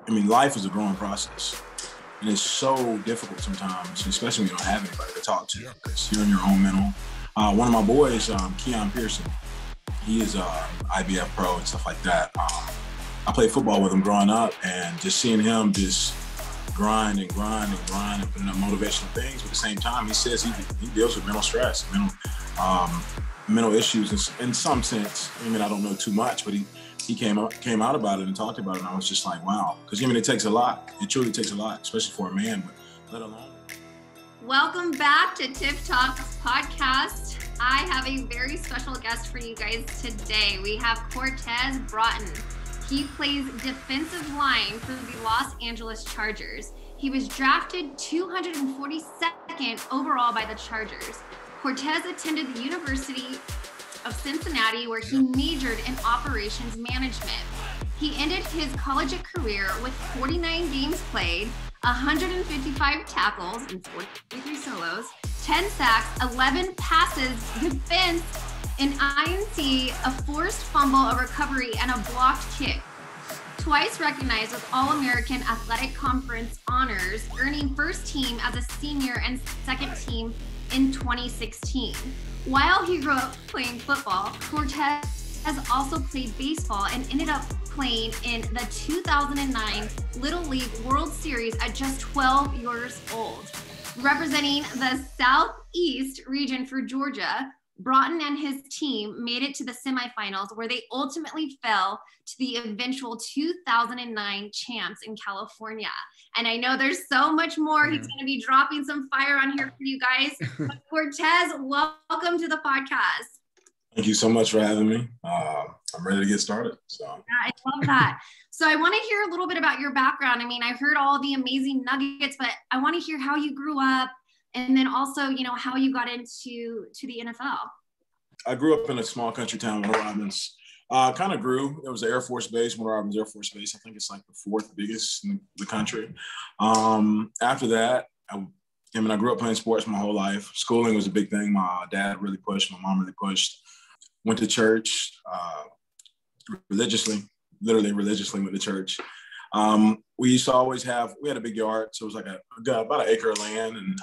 I mean, life is a growing process. And it's so difficult sometimes, especially when you don't have anybody to talk to, because you're in your own mental. One of my boys, Keon Pearson, he is IBF pro and stuff like that. I played football with him growing up, and just seeing him just grind and putting up motivational things. But at the same time, he says he deals with mental stress, mental issues in some sense. I mean, I don't know too much, but he came out about it and talked about it, and I was just like, wow. Because, I mean, it takes a lot. It truly takes a lot, especially for a man, but let alone. Welcome back to Tiff Talks Podcast. I have a very special guest for you guys today. We have Cortez Broughton. He plays defensive line for the Los Angeles Chargers. He was drafted 242nd overall by the Chargers. Cortez attended the University of Cincinnati, where he majored in operations management. He ended his collegiate career with 49 games played, 155 tackles and 43 solos, 10 sacks, 11 passes, defense, an INT, a forced fumble, a recovery, and a blocked kick. Twice recognized with All-American Athletic Conference honors, earning first team as a senior and second team in 2016. While he grew up playing football, Cortez has also played baseball and ended up playing in the 2009 Little League World Series at just 12 years old. Representing the Southeast region for Georgia, Broughton and his team made it to the semifinals, where they ultimately fell to the eventual 2009 champs in California. And I know there's so much more. He's going to be dropping some fire on here for you guys. But Cortez, welcome to the podcast. Thank you so much for having me. I'm ready to get started. So. Yeah, I love that. So I want to hear a little bit about your background. I mean, I heard all the amazing nuggets, but I want to hear how you grew up, and then also, you know, how you got into the NFL. I grew up in a small country town, Warner Robins. Kind of grew. It was the Air Force Base, Warner Robins Air Force Base. I think it's like the fourth biggest in the country. After that, I grew up playing sports my whole life. Schooling was a big thing. My dad really pushed. My mom really pushed. Went to church religiously, literally religiously went to church. We used to always we had a big yard, so it was like about an acre of land and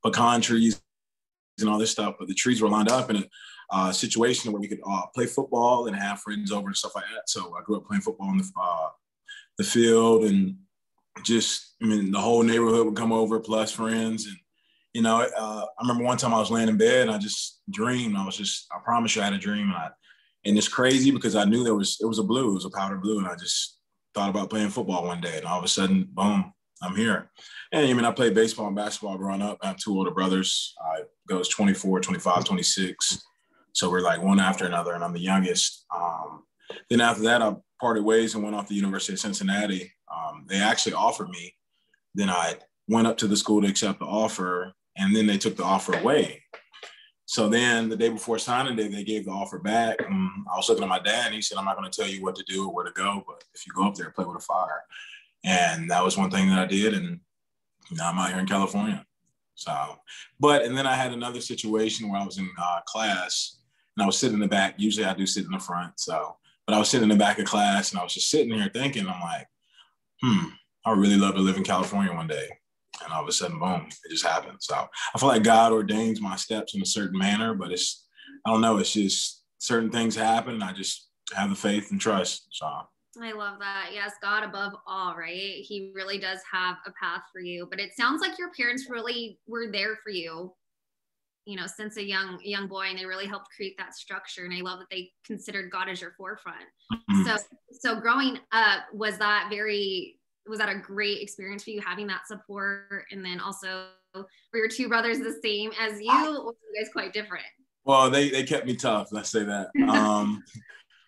pecan trees and all this stuff, but the trees were lined up in a situation where we could play football and have friends over and stuff like that. So I grew up playing football on the field, and just, I mean, the whole neighborhood would come over plus friends. And, you know, I remember one time I was laying in bed and I just dreamed. I promise you I had a dream. And it's crazy because I knew it was a powder blue. And I just thought about playing football one day, and all of a sudden, boom, I'm here. And I mean, I played baseball and basketball growing up. I have two older brothers. I goes 24, 25, 26. So we're like one after another, and I'm the youngest. Then after that, I parted ways and went off to the University of Cincinnati. They actually offered me. Then I went up to the school to accept the offer, and then they took the offer away. So then the day before signing day, they gave the offer back. I was looking at my dad, and he said, I'm not going to tell you what to do or where to go, but if you go up there, play with a fire. And that was one thing that I did, and now I'm out here in California. So, and then I had another situation where I was in class, and I was sitting in the back. Usually I do sit in the front. But I was sitting in the back of class, and I was just sitting here thinking, I'm like, I would really love to live in California one day. And all of a sudden, boom, it just happened. So I feel like God ordains my steps in a certain manner, but I don't know, it's just certain things happen, and I just have the faith and trust. So I love that. Yes, God above all, right? He really does have a path for you. But it sounds like your parents really were there for you, you know, since a young boy, and they really helped create that structure. And I love that they considered God as your forefront. Mm-hmm. So growing up, was that a great experience for you, having that support? And then also, were your two brothers the same as you, or were you guys quite different? Well, they kept me tough, let's say that.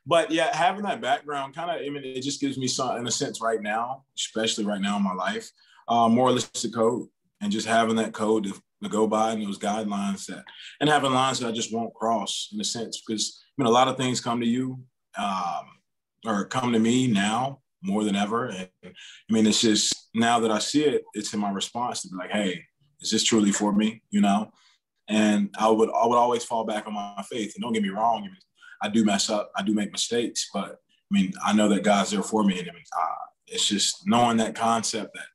But yeah, having that background kind of, I mean, it just gives me some, in a sense right now, especially right now in my life, more realistic code, and just having that code to go by, and those guidelines and having lines that I just won't cross, in a sense, because, I mean, a lot of things come to you or come to me now more than ever. And I mean, it's just, now that I see it, it's in my response to be like, hey, is this truly for me? You know? And I would always fall back on my faith. And don't get me wrong, I mean, I do mess up, I do make mistakes, but I mean, I know that God's there for me. And I mean, it's just knowing that concept, that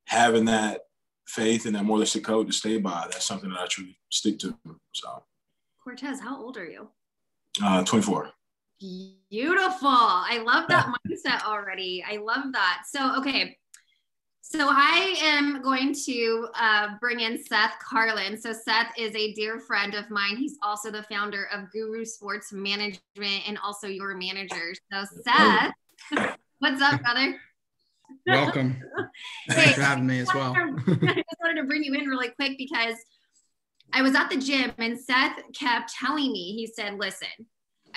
having that faith and that moralistic code to stay by, that's something that I truly stick to. So, Cortez, how old are you? 24. Beautiful. I love that mindset already. I love that. So, okay. So I am going to bring in Seth Karlins. So Seth is a dear friend of mine. He's also the founder of Guru Sports Management and also your manager. So Seth, what's up, brother? Welcome. Thanks for having me as well. I just wanted to bring you in really quick because I was at the gym and Seth kept telling me, he said, listen,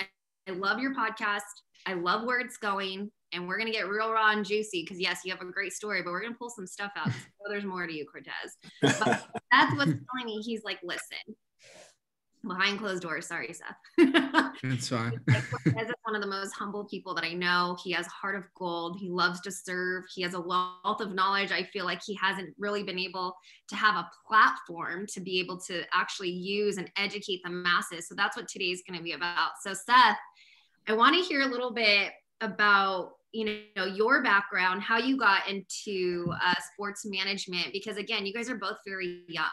I love your podcast. I love where it's going. And we're going to get real raw and juicy because, yes, you have a great story, but we're going to pull some stuff out. So there's more to you, Cortez. But that's what's telling me. He's like, listen, behind closed doors. Sorry, Seth. That's fine. Cortez is one of the most humble people that I know. He has a heart of gold. He loves to serve. He has a wealth of knowledge. I feel like he hasn't really been able to have a platform to be able to actually use and educate the masses. So that's what today's going to be about. So, Seth, I want to hear a little bit about your background, how you got into sports management, because again, you guys are both very young.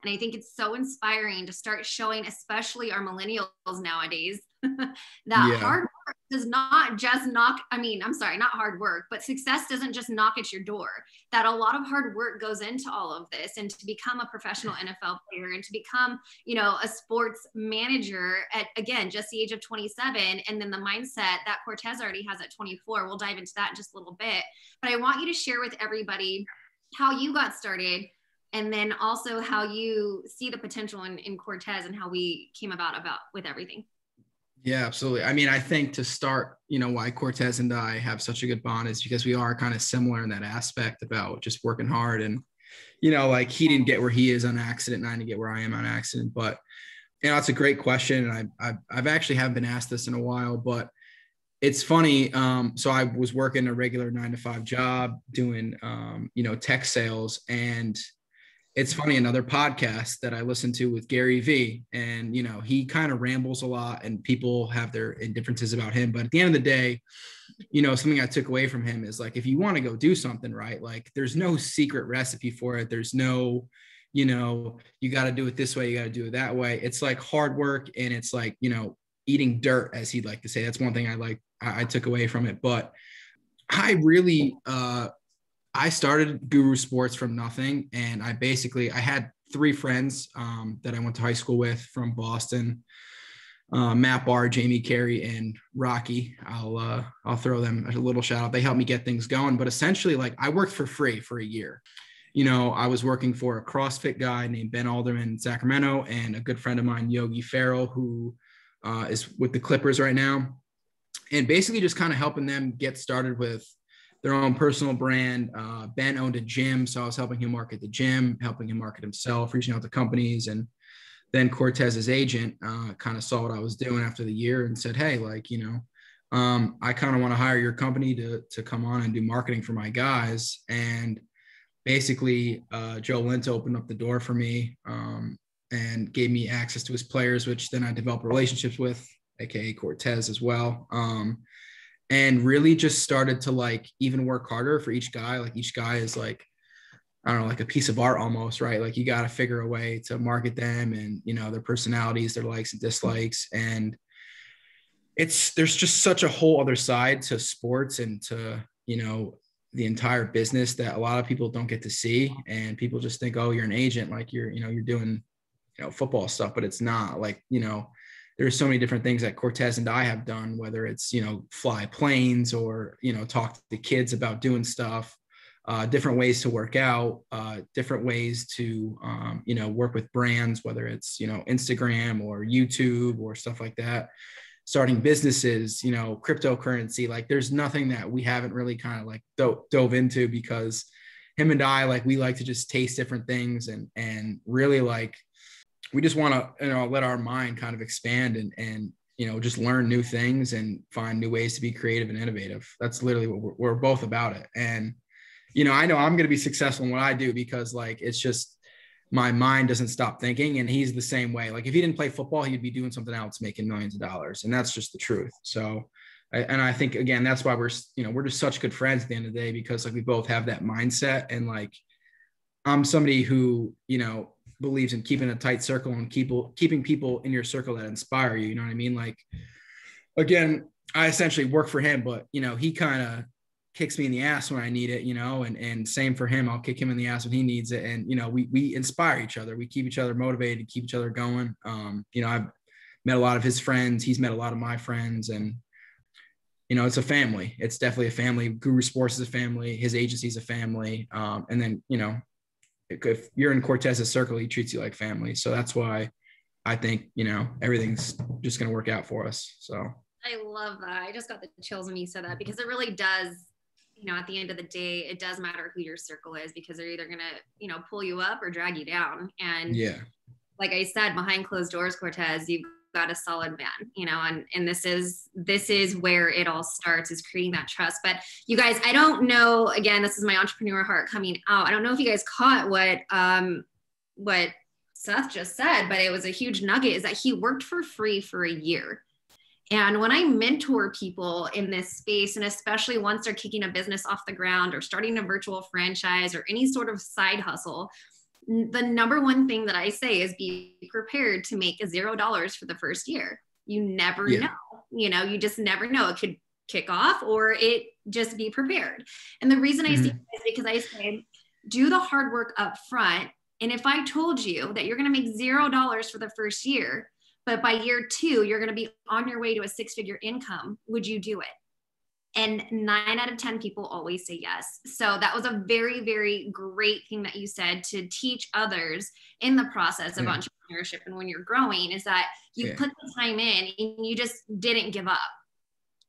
And I think it's so inspiring to start showing, especially our millennials nowadays, that hard work does not just not hard work, but success doesn't just knock at your door. That a lot of hard work goes into all of this, and to become a professional NFL player and to become, a sports manager at, again, just the age of 27. And then the mindset that Cortez already has at 24. We'll dive into that in just a little bit. But I want you to share with everybody how you got started, and then also how you see the potential in Cortez and how we came about with everything. Yeah, absolutely. I mean, I think to start, why Cortez and I have such a good bond is because we are kind of similar in that aspect about just working hard. And, like he didn't get where he is on accident and I didn't get where I am on accident. But, it's a great question. And I've actually haven't been asked this in a while, but it's funny. So I was working a regular 9-to-5 job doing, tech sales. And it's funny, another podcast that I listened to with Gary Vee, and, he kind of rambles a lot and people have their indifferences about him. But at the end of the day, something I took away from him is like, if you want to go do something, right, like there's no secret recipe for it. There's no, you got to do it this way. You got to do it that way. It's like hard work. And it's like, eating dirt, as he'd like to say. That's one thing I took away from it. But I really, I started Guru Sports from nothing. And I had 3 friends that I went to high school with from Boston, Matt Barr, Jamie Carey, and Rocky. I'll throw them a little shout out. They helped me get things going. But essentially, like, I worked for free for a year. I was working for a CrossFit guy named Ben Alderman in Sacramento, and a good friend of mine, Yogi Farrell, who is with the Clippers right now. And basically just kind of helping them get started with their own personal brand. Ben owned a gym, so I was helping him market the gym, helping him market himself, reaching out to companies. And then Cortez's agent kind of saw what I was doing after the year and said, hey, like, I kind of want to hire your company to come on and do marketing for my guys. And basically, Joe Linta opened up the door for me and gave me access to his players, which then I developed relationships with, AKA Cortez as well. And really just started to like even work harder for each guy. Like each guy is like, I don't know, like a piece of art almost, right? Like you got to figure a way to market them and, their personalities, their likes and dislikes. And there's just such a whole other side to sports and to, the entire business that a lot of people don't get to see. And people just think, oh, you're an agent, like you're doing, football stuff, but it's not. Like, there's so many different things that Cortez and I have done, whether it's, fly planes or, talk to the kids about doing stuff, different ways to work out, different ways to, work with brands, whether it's, Instagram or YouTube or stuff like that, starting businesses, cryptocurrency. Like there's nothing that we haven't really kind of like dove into, because him and I, like, we like to just taste different things and really like, we just want to, let our mind kind of expand and, just learn new things and find new ways to be creative and innovative. That's literally what we're both about it. And, I know I'm going to be successful in what I do because like, it's just, my mind doesn't stop thinking, and he's the same way. Like if he didn't play football, he'd be doing something else, making millions of dollars. And that's just the truth. So And I think, again, that's why we're just such good friends at the end of the day, because like we both have that mindset. And like, I'm somebody who, believes in keeping a tight circle and keeping people in your circle that inspire you. You know what I mean? Like, again, I essentially work for him, but, he kind of kicks me in the ass when I need it, and same for him. I'll kick him in the ass when he needs it. And, we inspire each other. We keep each other motivated, keep each other going. I've met a lot of his friends. He's met a lot of my friends, and, it's a family. It's definitely a family. Guru Sports is a family. His agency is a family. And then, if you're in Cortez's circle, he treats you like family. So that's why I think, everything's just going to work out for us. So I love that. I just got the chills when you said that, because it really does, at the end of the day, it does matter who your circle is, because they're either going to, pull you up or drag you down. And yeah, like I said, behind closed doors, Cortez, you've got a solid man, and this is where it all starts, is creating that trust. But you guys, I don't know, again, this is my entrepreneur heart coming out. I don't know if you guys caught what Seth just said, but it was a huge nugget, is that he worked for free for a year. And when I mentor people in this space, and especially once they're kicking a business off the ground or starting a virtual franchise or any sort of side hustle, the number one thing that I say is be prepared to make $0 for the first year. You never know, you just never know. It could kick off, or it just be prepared. And the reason I say that is because I say, do the hard work up front. And if I told you that you're going to make $0 for the first year, but by year 2, you're going to be on your way to a 6-figure income, would you do it? And 9 out of 10 people always say yes. So that was a very, very great thing that you said, to teach others in the process of entrepreneurship. And when you're growing, is that you put the time in and you just didn't give up.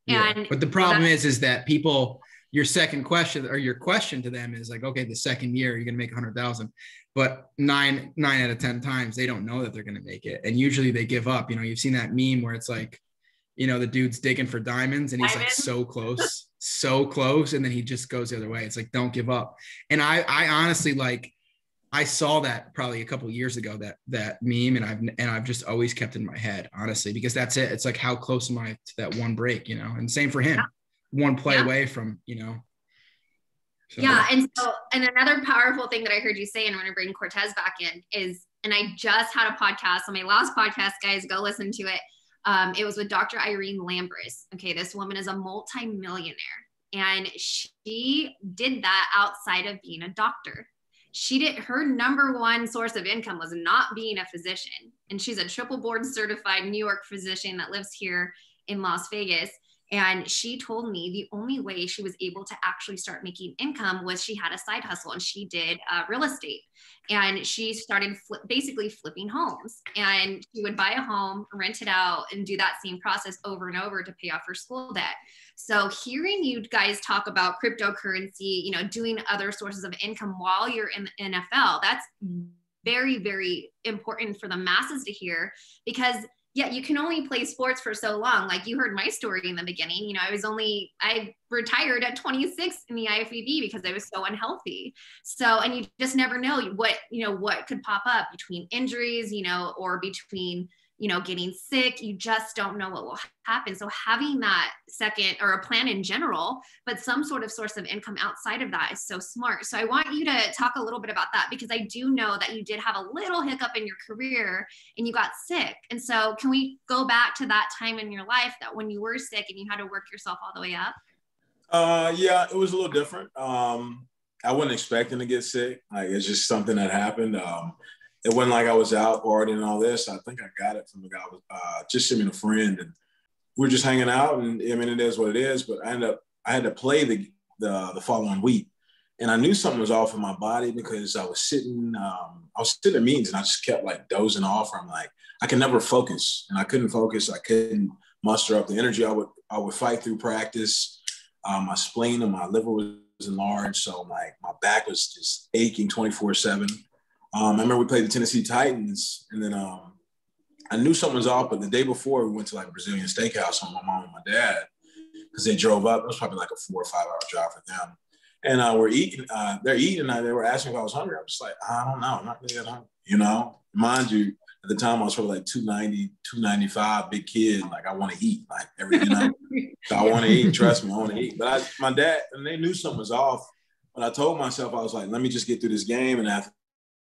And but the problem is that people, your second question, or your question to them is like, okay, the second year you're going to make 100,000, but 9 out of 10 times they don't know that they're going to make it. And usually they give up. You've seen that meme where it's like, the dude's digging for diamonds and he's like so close. And then he just goes the other way. It's like, don't give up. And I honestly, like, I saw that probably a couple of years ago, that meme. And I've just always kept it in my head, honestly, because that's it. It's like, how close am I to that one break, and same for him, one play away from, So. Yeah. And another powerful thing that I heard you say, and I'm going to bring Cortez back in, is, and I just had a podcast on my last podcast, guys, go listen to it. It was with Dr. Irene Lambris. Okay. This woman is a multi-millionaire, and she did that outside of being a doctor. Her number one source of income was not being a physician. And she's a triple board certified New York physician that lives here in Las Vegas. And she told me the only way she was able to actually start making income was she had a side hustle, and she did real estate. And she started basically flipping homes, and she would buy a home, rent it out, and do that same process over and over to pay off her school debt. So hearing you guys talk about cryptocurrency, doing other sources of income while you're in the NFL, that's very, very important for the masses to hear, because you can only play sports for so long. Like you heard my story in the beginning, I retired at 26 in the IFBB because I was so unhealthy. So, and you just never know what could pop up between injuries, or between, getting sick. You just don't know what will happen. So having that second, or a plan in general, but some sort of source of income outside of that is so smart. So I want you to talk a little bit about that, because I do know that you did have a little hiccup in your career and you got sick. And so can we go back to that time in your life, that when you were sick and you had to work yourself all the way up? Yeah, it was a little different. I wasn't expecting to get sick. Like, it's just something that happened. It wasn't like I was out partying and all this. I think I got it from a guy just sent me a friend, and we were just hanging out. And I mean, it is what it is. But I had to play the following week, and I knew something was off in my body, because I was sitting in meetings, and I just kept like dozing off. I'm like, I can never focus, and I couldn't focus. I couldn't muster up the energy. I would fight through practice. My spleen and my liver was enlarged, so my back was just aching 24/7. I remember we played the Tennessee Titans, and then I knew something was off, but the day before we went to like a Brazilian steakhouse with my mom and my dad, because they drove up. It was probably like a 4 or 5 hour drive for them. And we're eating, they're eating, and they were asking if I was hungry. I was just like, I don't know, I'm not really that hungry, Mind you, At the time, I was probably like 290, 295, big kid. Like, I want to eat, like everything. So I want to eat. Trust me, I want to eat. But my dad, and they knew something was off. But I told myself, I was like, let me just get through this game. And after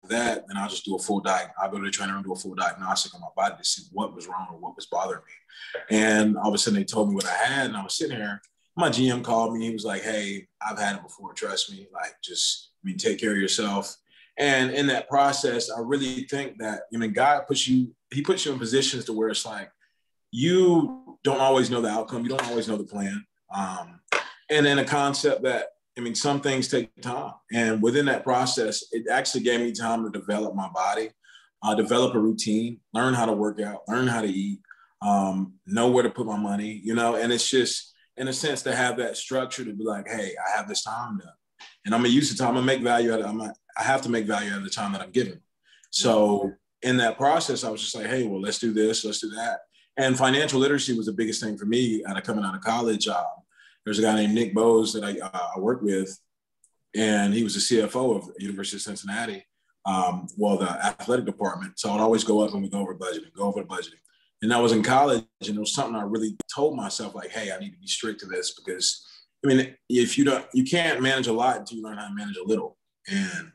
that, then I'll just do a full diet. I'll go to the trainer and do a full diagnostic on my body to see what was wrong or what was bothering me. And all of a sudden, they told me what I had. And I was sitting here. My GM called me. He was like, hey, I've had it before. Trust me. Like, take care of yourself. And in that process, I really think that, God puts you in positions to where it's like, you don't always know the outcome. You don't always know the plan. And then a concept that, some things take time. And within that process, it actually gave me time to develop my body, develop a routine, learn how to work out, learn how to eat, know where to put my money, and it's just, in a sense, to have that structure to be like, hey, I have this time to, and I'm going to use the time. I'm going to make value out of it. I have to make value out of the time that I'm given. So in that process, I was just like, hey, well, let's do this, let's do that. And financial literacy was the biggest thing for me coming out of college. There's a guy named Nick Bowes that I worked with, and he was the CFO of the University of Cincinnati, the athletic department. So I'd always go up and we'd go over budgeting. And I was in college, and it was something I really told myself, like, hey, I need to be strict to this because, if you can't manage a lot until you learn how to manage a little. And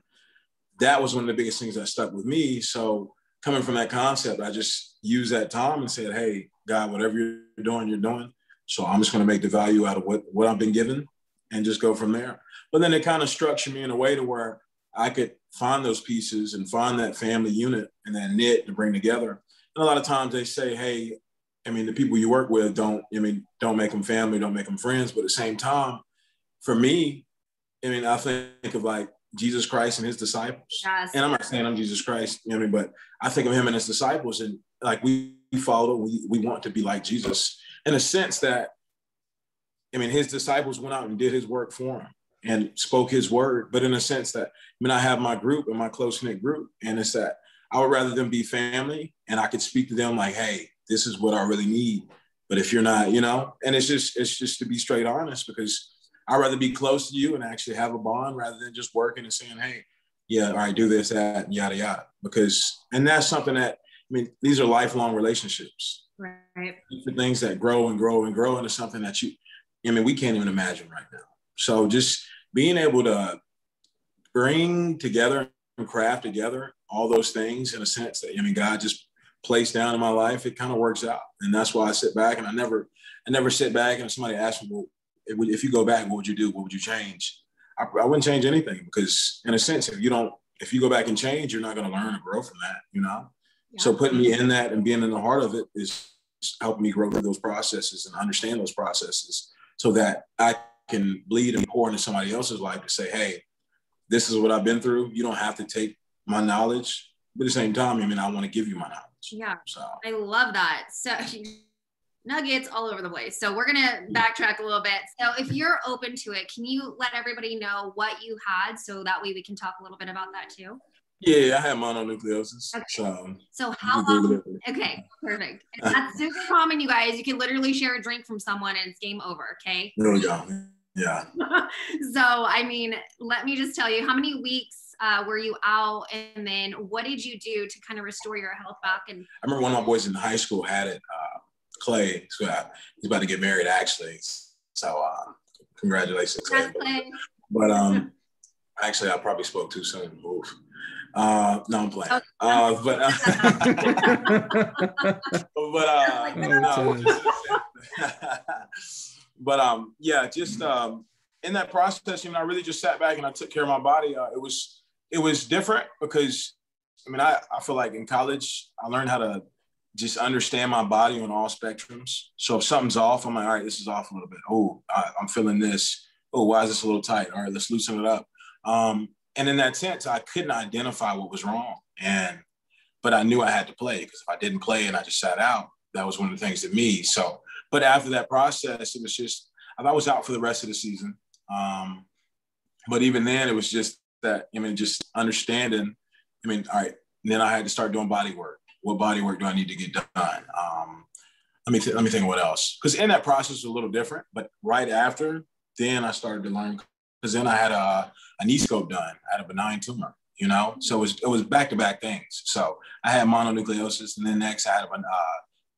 that was one of the biggest things that stuck with me. So coming from that concept, I just used that time and said, hey, God, whatever you're doing. So I'm just going to make the value out of what I've been given and just go from there. But then it kind of structured me in a way to where I could find those pieces and find that family unit and that knit to bring together. And a lot of times they say, hey, the people you work with don't make them family, don't make them friends. But at the same time, for me, I think of like Jesus Christ and his disciples. Yes. And I'm not saying I'm Jesus Christ, but I think of him and his disciples, and like we follow, we want to be like Jesus in a sense that, his disciples went out and did his work for him and spoke his word. But in a sense that, I have my group and my close-knit group, and it's that I would rather them be family and I could speak to them like, hey, this is what I really need. But if you're not, and it's just to be straight honest, because I'd rather be close to you and actually have a bond rather than just working and saying, hey, yeah, all right, do this, that, and yada, yada. And that's something that, these are lifelong relationships. Right. For things that grow and grow and grow into something that we can't even imagine right now. So just being able to bring together and craft together all those things in a sense that, God just placed down in my life, it kind of works out. And that's why I sit back, and I never sit back and if somebody asks me, well, if you go back, what would you do? What would you change? I wouldn't change anything, because in a sense, if you go back and change, you're not going to learn or grow from that, Yeah. So putting me in that and being in the heart of it is helping me grow through those processes and understand those processes so that I can bleed and pour into somebody else's life to say, hey, this is what I've been through. You don't have to take my knowledge, but at the same time, I want to give you my knowledge. Yeah. So I love that. So nuggets all over the place. So we're going to backtrack a little bit. So if you're open to it, can you let everybody know what you had so that way we can talk a little bit about that too? Yeah, I had mononucleosis. Okay. So how long? Okay, perfect. And that's super common, you guys. You can literally share a drink from someone and it's game over, okay? There we go. Yeah. So, let me just tell you, how many weeks were you out? And then what did you do to kind of restore your health back? And I remember one of my boys in high school had it, Clay. So he's about to get married, actually. So congratulations, Clay. Clay. But actually, I probably spoke too soon. Oof. No, I'm playing. Just in that process, I really just sat back and I took care of my body. It was different because, I feel like in college, I learned how to just understand my body on all spectrums. So if something's off, I'm like, all right, this is off a little bit. Oh, I'm feeling this. Oh, why is this a little tight? All right, let's loosen it up. And in that sense, I couldn't identify what was wrong. But I knew I had to play, because if I didn't play and I just sat out, that was one of the things to me. So, but after that process, it was just, I was out for the rest of the season. But even then it was just that, just understanding, all right, then I had to start doing body work. What body work do I need to get done? Let me think what else. Because in that process was a little different, but right after, then I started to learn, because then I had a knee scope done. I had a benign tumor, you know? So it was back-to-back things. So I had mononucleosis, and then next I had a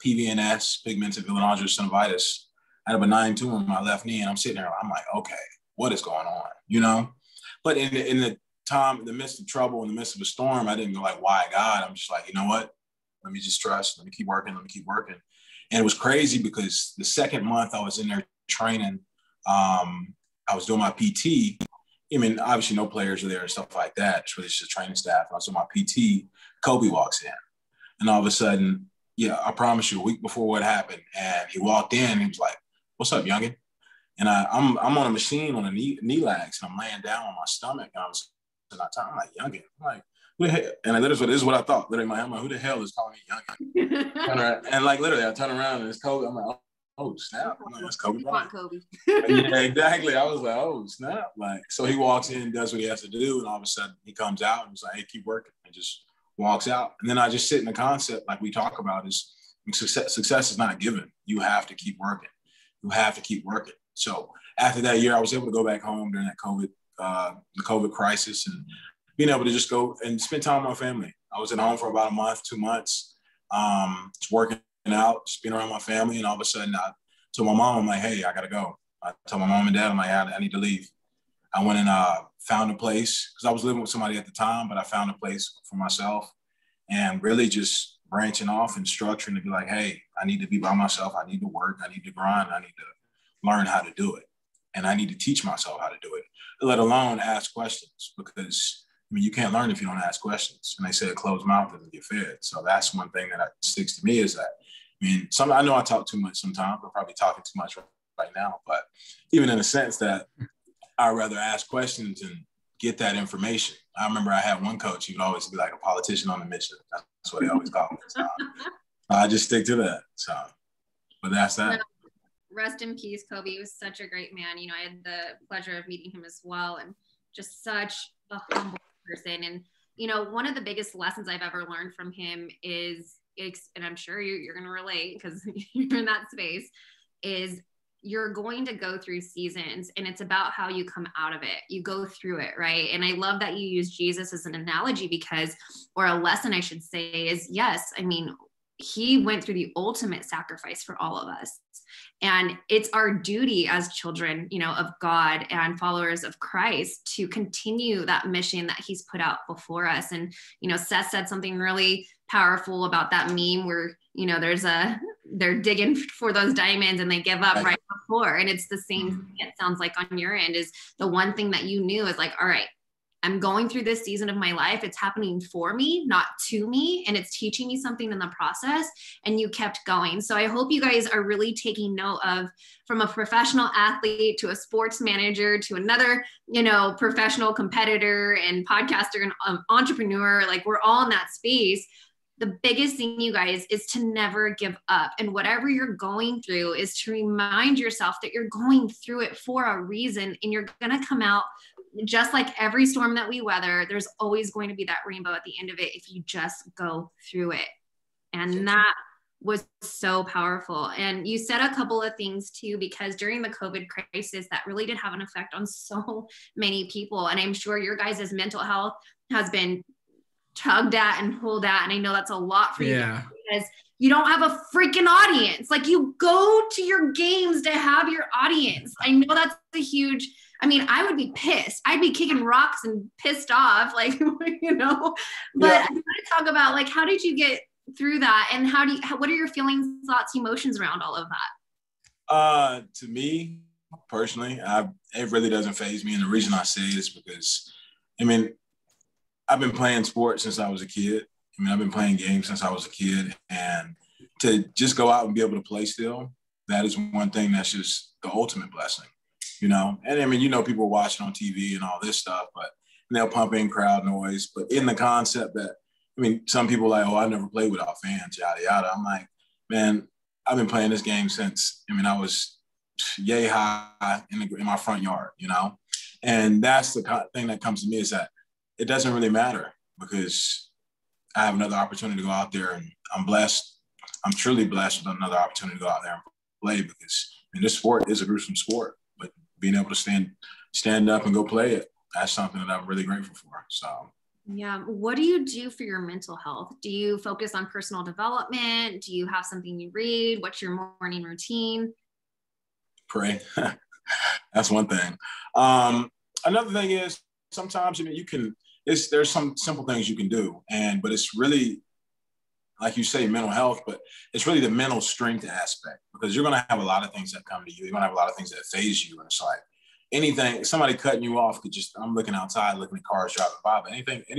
PVNS, pigmented villonodular synovitis. I had a benign tumor in my left knee, and I'm sitting there, I'm like, okay, what is going on, you know? But in the time, in the midst of trouble, in the midst of a storm, I didn't go like, why God? I'm just like, you know what? Let me just trust. Let me keep working. Let me keep working. And it was crazy because the second month I was in there training, I was doing my PT. I mean, obviously no players are there and stuff like that. It's really just a training staff. I was doing my PT. Kobe walks in. And all of a sudden, yeah, I promise you, a week before what happened, and he walked in and he was like, what's up, youngin? And I'm on a machine on a knee lags, and I'm laying down on my stomach. And I'm like, youngin. I'm like, who the hell? And this is what I thought. Literally in my head, I'm like, who the hell is calling me youngin? And like literally, I turn around and it's Kobe. I'm like, oh snap! I'm like, that's Kobe Bryant. Kobe. Yeah, exactly. I was like, oh snap! Like, so he walks in, does what he has to do, and all of a sudden he comes out and he's like, hey, keep working, and just walks out. And then I just sit in the concept like we talk about is success is not given. You have to keep working. You have to keep working. So after that year, I was able to go back home during that the COVID crisis, and being able to just go and spend time with my family. I was at home for about a month, 2 months, just working out, just being around my family. And all of a sudden I told my mom, I'm like, hey, I got to go. I told my mom and dad, I'm like, I need to leave. I went and found a place because I was living with somebody at the time, but I found a place for myself and really just branching off and structuring to be like, hey, I need to be by myself. I need to work. I need to grind. I need to learn how to do it. And I need to teach myself how to do it, let alone ask questions, because I mean, you can't learn if you don't ask questions. And they say a closed mouth doesn't get fed. So that's one thing that sticks to me is that, I mean, I know I talk too much sometimes. I'm probably talking too much right now, but even in a sense that I'd rather ask questions and get that information. I remember I had one coach, he would always be like a politician on a mission. That's what they always call me. So I just stick to that. So, but that's that. Rest in peace, Kobe. He was such a great man. You know, I had the pleasure of meeting him as well, and just such a humble person. And, you know, one of the biggest lessons I've ever learned from him is, and I'm sure you're going to relate because you're in that space, is you're going to go through seasons, and it's about how you come out of it. You go through it, right? And I love that you use Jesus as an analogy because, or a lesson I should say, is yes, I mean, he went through the ultimate sacrifice for all of us. And it's our duty as children, you know, of God and followers of Christ to continue that mission that he's put out before us. And, you know, Seth said something really powerful about that meme where, you know, they're digging for those diamonds and they give up right before. And it's the same thing, it sounds like, on your end, is the one thing that you knew is like, all right, I'm going through this season of my life. It's happening for me, not to me. And it's teaching me something in the process. And you kept going. So I hope you guys are really taking note of, from a professional athlete to a sports manager to another, you know, professional competitor and podcaster and entrepreneur, like we're all in that space. The biggest thing, you guys, is to never give up. And whatever you're going through is to remind yourself that you're going through it for a reason, and you're going to come out. Just like every storm that we weather, there's always going to be that rainbow at the end of it if you just go through it. And that was so powerful. And you said a couple of things too, because during the COVID crisis, that really did have an effect on so many people. And I'm sure your guys' mental health has been tugged at and pulled at. And I know that's a lot for you because you don't have a freaking audience. Like, you go to your games to have your audience. I know that's a huge, I mean, I would be pissed. I'd be kicking rocks and pissed off, like, you know, but I want to talk about, like, how did you get through that? And what are your feelings, thoughts, emotions around all of that? To me personally, it really doesn't faze me. And the reason I say it is because, I mean, I've been playing sports since I was a kid. I mean, I've been playing games since I was a kid, and to just go out and be able to play still, that is one thing that's just the ultimate blessing, you know? And I mean, you know, people are watching on TV and all this stuff, but they'll pump in crowd noise. But in the concept that, I mean, some people are like, oh, I never played without fans, yada, yada. I'm like, man, I've been playing this game since, I mean, I was yay high in my front yard, you know? And that's the thing that comes to me, is that it doesn't really matter, because I have another opportunity to go out there, and I'm blessed. I'm truly blessed with another opportunity to go out there and play, because, I mean, this sport is a gruesome sport, but being able to stand up and go play it, that's something that I'm really grateful for. So Yeah. What do you do for your mental health? Do you focus on personal development? Do you have something you read? What's your morning routine? Pray. That's one thing. Another thing is sometimes, there's some simple things you can do, but it's really, like you say, mental health, but it's really the mental strength aspect, because you're going to have a lot of things that come to you. You're going to have a lot of things that phase you. And it's like anything, somebody cutting you off could just, I'm looking outside, looking at cars driving by,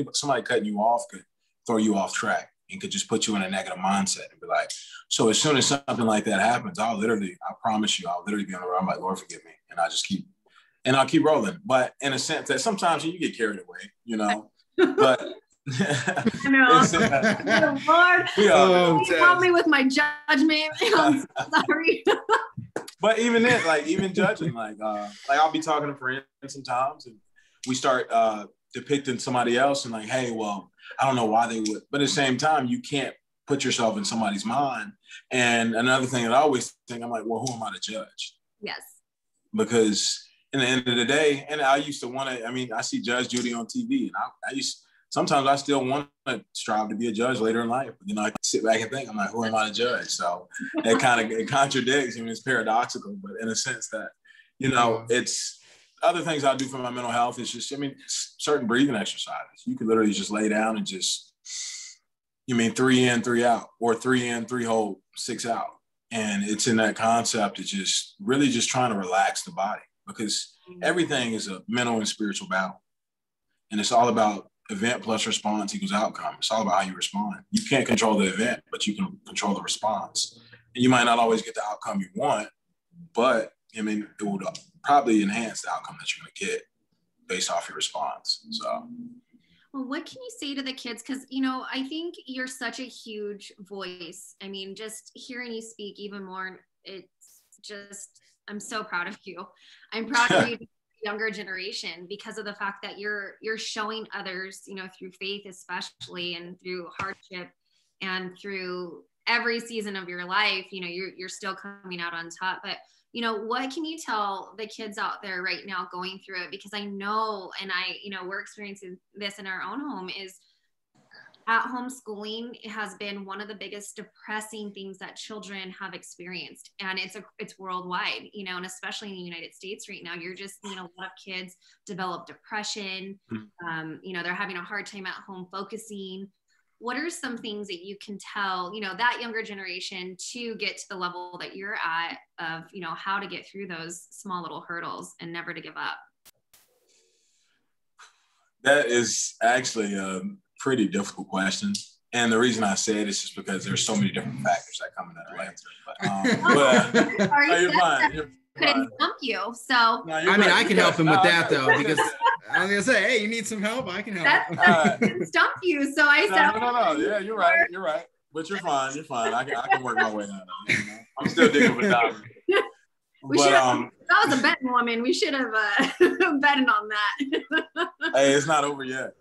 but somebody cutting you off could throw you off track and could just put you in a negative mindset and be like, so as soon as something like that happens, I promise you, I'll literally be on the road. I'm like, Lord, forgive me. And I'll keep rolling. But in a sense that sometimes you get carried away, but I know. Lord, help me with my judgment. I'm sorry. But even then, even judging, I'll be talking to friends sometimes, and we start depicting somebody else, and hey, well, I don't know why they would, but at the same time, you can't put yourself in somebody's mind. And another thing that I always think, I'm like, well, who am I to judge? Yes. Because in the end of the day, and I used to want to, I see Judge Judy on TV, and sometimes I still want to strive to be a judge later in life. But, I sit back and think, I'm like, who am I to judge? So it contradicts. It's paradoxical, but in a sense that, it's other things I do for my mental health. It's just, certain breathing exercises. You can literally just lay down and just, 3 in, 3 out, or 3 in, 3 hold, 6 out. And it's in that concept of just really just trying to relax the body, because everything is a mental and spiritual battle. And it's all about event plus response equals outcome. It's all about how you respond. You can't control the event, but you can control the response. And you might not always get the outcome you want, but it will probably enhance the outcome that you're going to get based off your response. So. Well, what can you say to the kids? Because, I think you're such a huge voice. Just hearing you speak even more, it's just, I'm so proud of you. I'm proud of you, younger generation, because of the fact that you're showing others, through faith, especially, and through hardship and through every season of your life, you're still coming out on top. But what can you tell the kids out there right now going through it? Because I know, and we're experiencing this in our own home, is at home schooling has been one of the biggest depressing things that children have experienced. And it's worldwide, and especially in the United States right now, you're just seeing a lot of kids develop depression. They're having a hard time at home focusing. What are some things that you can tell, that younger generation to get to the level that you're at of, how to get through those small little hurdles and never to give up? That is actually a pretty difficult question. And the reason I say it is just because there's so many different factors that come into that answer. You're fine. Couldn't stump you. So no, I can help him with that though, because I was gonna say, hey, you need some help? I can help. That didn't stump you. So I said, no. Yeah, you're right. But you're fine. I can work my way out of it. I'm still digging for dollars. That was a betting woman. We should have betted on that. Hey, it's not over yet.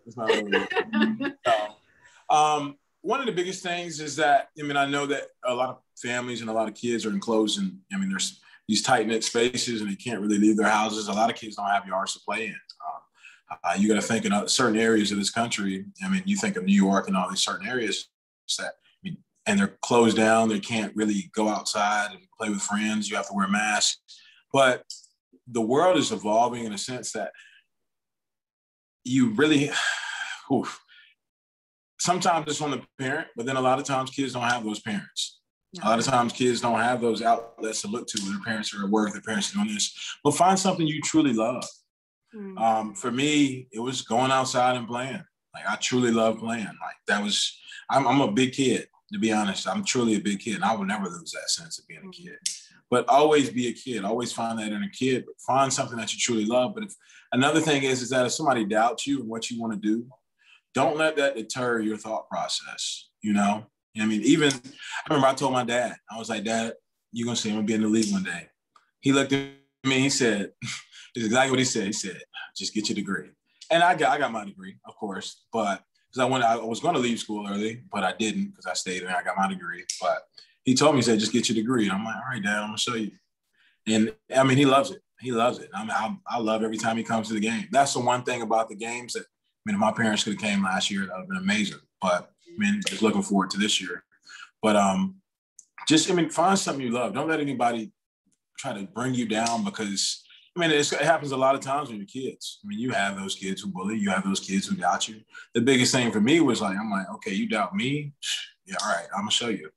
One of the biggest things is that, I know that a lot of families and a lot of kids are enclosed in, there's these tight-knit spaces and they can't really leave their houses. A lot of kids don't have yards to play in. You got to think in certain areas of this country. You think of New York and all these certain areas that, and they're closed down. They can't really go outside and play with friends. You have to wear masks. But the world is evolving in a sense that you really, sometimes it's on the parent, but then a lot of times kids don't have those parents. A lot of times kids don't have those outlets to look to when their parents are at work, their parents are doing this. But find something you truly love. For me, it was going outside and playing. I truly love playing. I'm a big kid, to be honest. I'm truly a big kid, and I will never lose that sense of being a kid. But always be a kid. Always find that in a kid. But find something that you truly love. But another thing is that if somebody doubts you and what you want to do, don't let that deter your thought process, Even, I remember I told my dad, I was like, Dad, you're going to see I'm going to be in the league one day. He looked at me, he said, this is exactly what he said. He said, just get your degree. And I got my degree, of course, but because I was going to leave school early, but I didn't because I stayed and I got my degree. But he told me, he said, just get your degree. And I'm like, all right, Dad, I'm going to show you. And he loves it. He loves it. I love every time he comes to the game. That's the one thing about the games that mean, if my parents could have came last year, that would have been amazing. But I mean, just looking forward to this year. But find something you love. Don't let anybody try to bring you down because, I mean, it happens a lot of times when you're kids. I mean, you have those kids who bully, you have those kids who doubt you. The biggest thing for me was like, I'm like, okay, you doubt me? Yeah, all right, I'm gonna show you.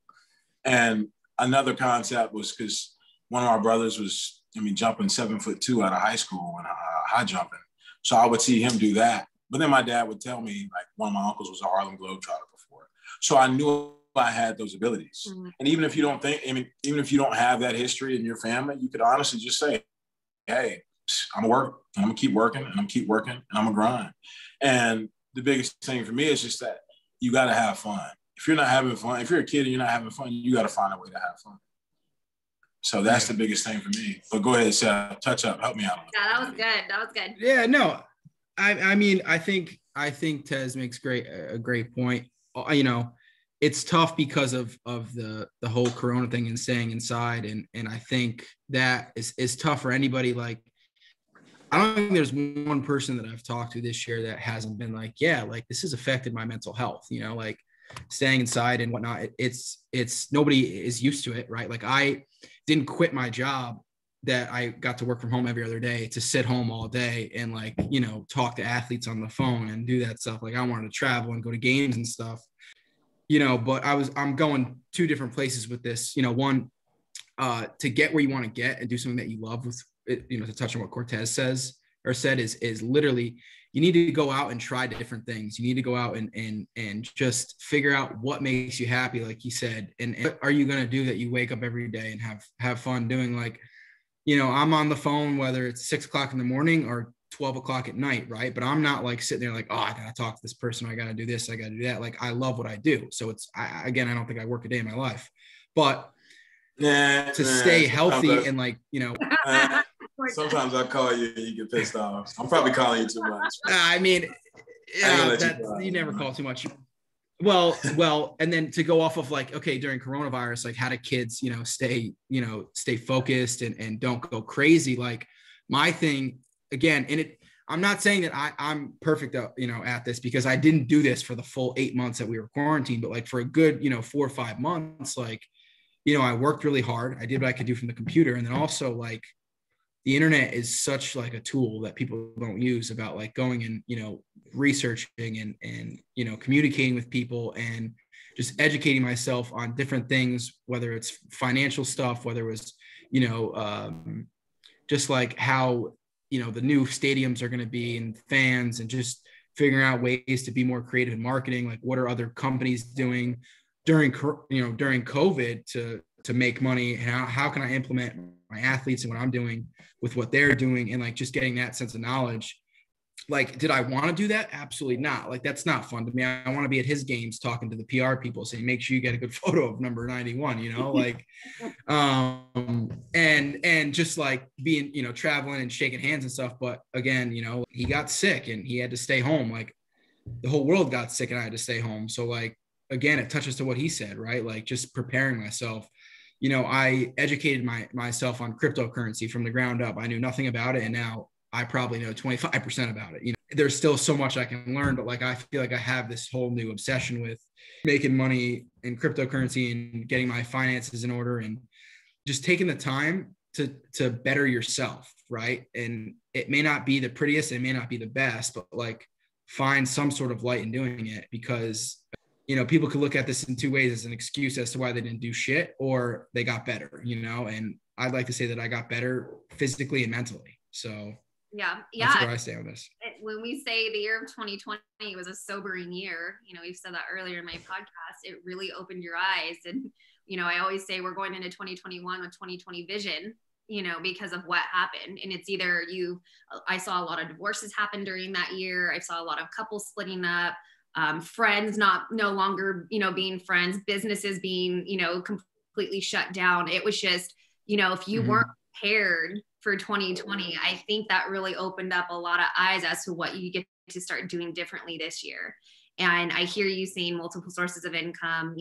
And another concept was because one of our brothers was, jumping 7'2" out of high school and high jumping. So I would see him do that. But then my dad would tell me, like, one of my uncles was a Harlem Globetrotter before. So I knew I had those abilities. Mm-hmm. And even if you don't even if you don't have that history in your family, you could honestly just say, hey, I'm gonna work, and I'm gonna keep working, and I'm gonna keep working, and I'm gonna grind. And the biggest thing for me is just that you gotta have fun. If you're not having fun, if you're a kid and you're not having fun, you gotta find a way to have fun. So that's the biggest thing for me. But go ahead, Seth, touch up, help me out. Yeah, that was good. That was good. Yeah, no, I think Tez makes a great point. It's tough because of the whole Corona thing and staying inside. And I think that is tough for anybody. Like, I don't think there's one person that I've talked to this year that hasn't been like, yeah, like this has affected my mental health, like staying inside and whatnot. It's nobody is used to it, right? Like I didn't quit my job that I got to work from home every other day to sit home all day and like, talk to athletes on the phone and do that stuff. Like I wanted to travel and go to games and stuff. But I'm going two different places with this, one, to get where you want to get and do something that you love with it, to touch on what Cortez said is literally, you need to go out and try different things. You need to go out and just figure out what makes you happy. Like you said, and what are you going to do that you wake up every day and have fun doing? Like, I'm on the phone, whether it's 6 o'clock in the morning or 12 o'clock at night. Right. But I'm not like sitting there like, oh, I got to talk to this person. I got to do this. I got to do that. Like, I love what I do. So I don't think I work a day in my life, but to stay healthy and like, sometimes I call you and you get pissed off. I'm probably calling you too much. You never call too much. Well, and then to go off of like, okay, during coronavirus, like how do kids, stay focused and don't go crazy? Like my thing again, and I'm not saying that I'm perfect, at this because I didn't do this for the full 8 months that we were quarantined, but like for a good, 4 or 5 months, like, I worked really hard. I did what I could do from the computer. And then also like the internet is such like a tool that people don't use about like going and, researching and, communicating with people and just educating myself on different things, whether it's financial stuff, whether it was, just like how, the new stadiums are going to be and fans and just figuring out ways to be more creative in marketing. Like what are other companies doing during COVID to make money, and how can I implement my athletes and what I'm doing with what they're doing, and like just getting that sense of knowledge. Like, did I want to do that? Absolutely not. Like, that's not fun to me. I want to be at his games talking to the PR people saying, make sure you get a good photo of number 91, like, and just like being, traveling and shaking hands and stuff. But again, he got sick and he had to stay home. Like the whole world got sick and I had to stay home. So like, again, it touches to what he said, right? Like just preparing myself. I educated myself on cryptocurrency from the ground up. I knew nothing about it. And now I probably know 25% about it. There's still so much I can learn, but like, I feel like I have this whole new obsession with making money in cryptocurrency and getting my finances in order and just taking the time to better yourself. Right. And it may not be the prettiest, it may not be the best, but like find some sort of light in doing it because people could look at this in two ways as an excuse as to why they didn't do shit or they got better, and I'd like to say that I got better physically and mentally. So yeah. That's where I stay on this. When we say the year of 2020 was a sobering year, we've said that earlier in my podcast, it really opened your eyes. And, I always say we're going into 2021 with 2020 vision, because of what happened. And it's either I saw a lot of divorces happen during that year. I saw a lot of couples splitting up. Friends no longer, being friends, businesses being, completely shut down. It was just, if you weren't prepared for 2020, I think that really opened up a lot of eyes as to what you get to start doing differently this year. And I hear you saying multiple sources of income,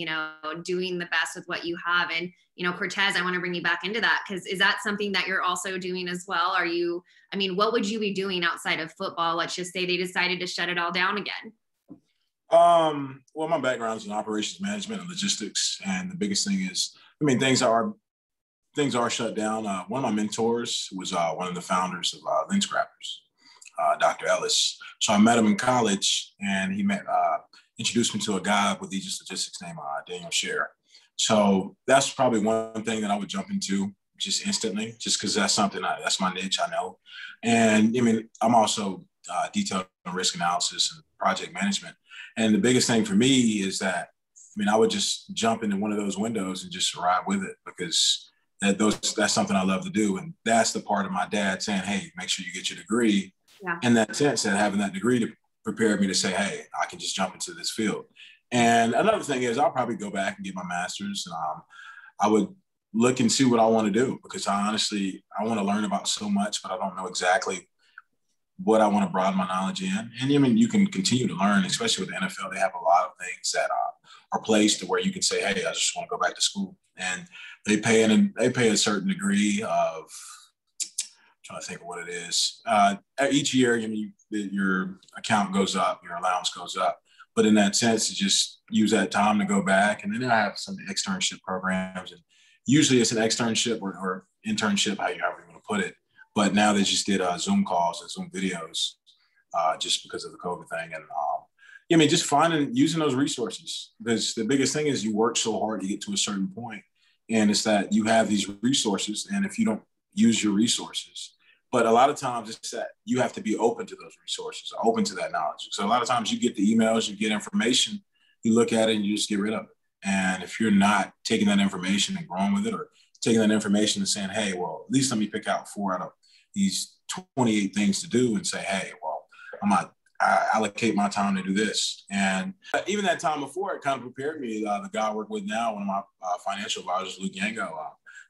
doing the best with what you have. And, Cortez, I want to bring you back into that, because is that something that you're also doing as well? What would you be doing outside of football? Let's just say they decided to shut it all down again. Well, my background is in operations management and logistics. And the biggest thing is, things are shut down. One of my mentors was one of the founders of Linebacker, Dr. Ellis. So I met him in college, and he introduced me to a guy with Aegis Logistics named Daniel Scher. So that's probably one thing that I would jump into just instantly, just because that's something that's my niche, I know. And I'm also detailed on risk analysis and project management. And the biggest thing for me is that, I would just jump into one of those windows and just ride with it, because that's something I love to do. And that's the part of my dad saying, hey, make sure you get your degree. Yeah. In that sense, that having that degree to prepare me to say, hey, I can just jump into this field. And another thing is I'll probably go back and get my master's. I would look and see what I want to do, because I want to learn about so much, but I don't know exactly what I want to broaden my knowledge in. And you can continue to learn, especially with the NFL. They have a lot of things that are placed to where you can say, hey, I just want to go back to school. And they pay a certain degree of, I'm trying to think of what it is. Each year, your account goes up, your allowance goes up. But in that sense, to just use that time to go back. And then I have some externship programs. And usually it's an externship or internship, however you want to put it. But now they just did Zoom calls and Zoom videos just because of the COVID thing. And just using those resources, because the biggest thing is you work so hard to get to a certain point, and it's that you have these resources, and if you don't use your resources, but a lot of times it's that you have to be open to those resources, open to that knowledge. So a lot of times you get the emails, you get information, you look at it and you just get rid of it. And if you're not taking that information and growing with it, or taking that information and saying, hey, well, at least let me pick out 4 out of these 28 things to do and say, hey, well, I allocate my time to do this. And even that time before, it kind of prepared me. The guy I work with now, one of my financial advisors, Luke Yango,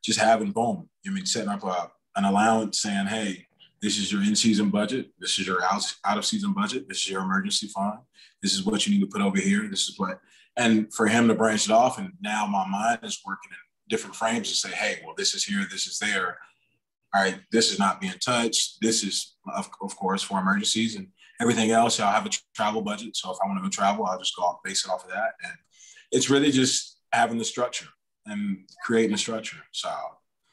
just having boom, setting up an allowance, saying, hey, this is your in-season budget. This is your out-of-season budget. This is your emergency fund. This is what you need to put over here. This is what, and for him to branch it off. And now my mind is working in different frames to say, hey, well, this is here, this is there. All right, this is not being touched. This is, of course, for emergencies, and everything else. I'll have a travel budget. So if I want to go travel, I'll just go off, base it off of that. And it's really just having the structure and creating a structure. So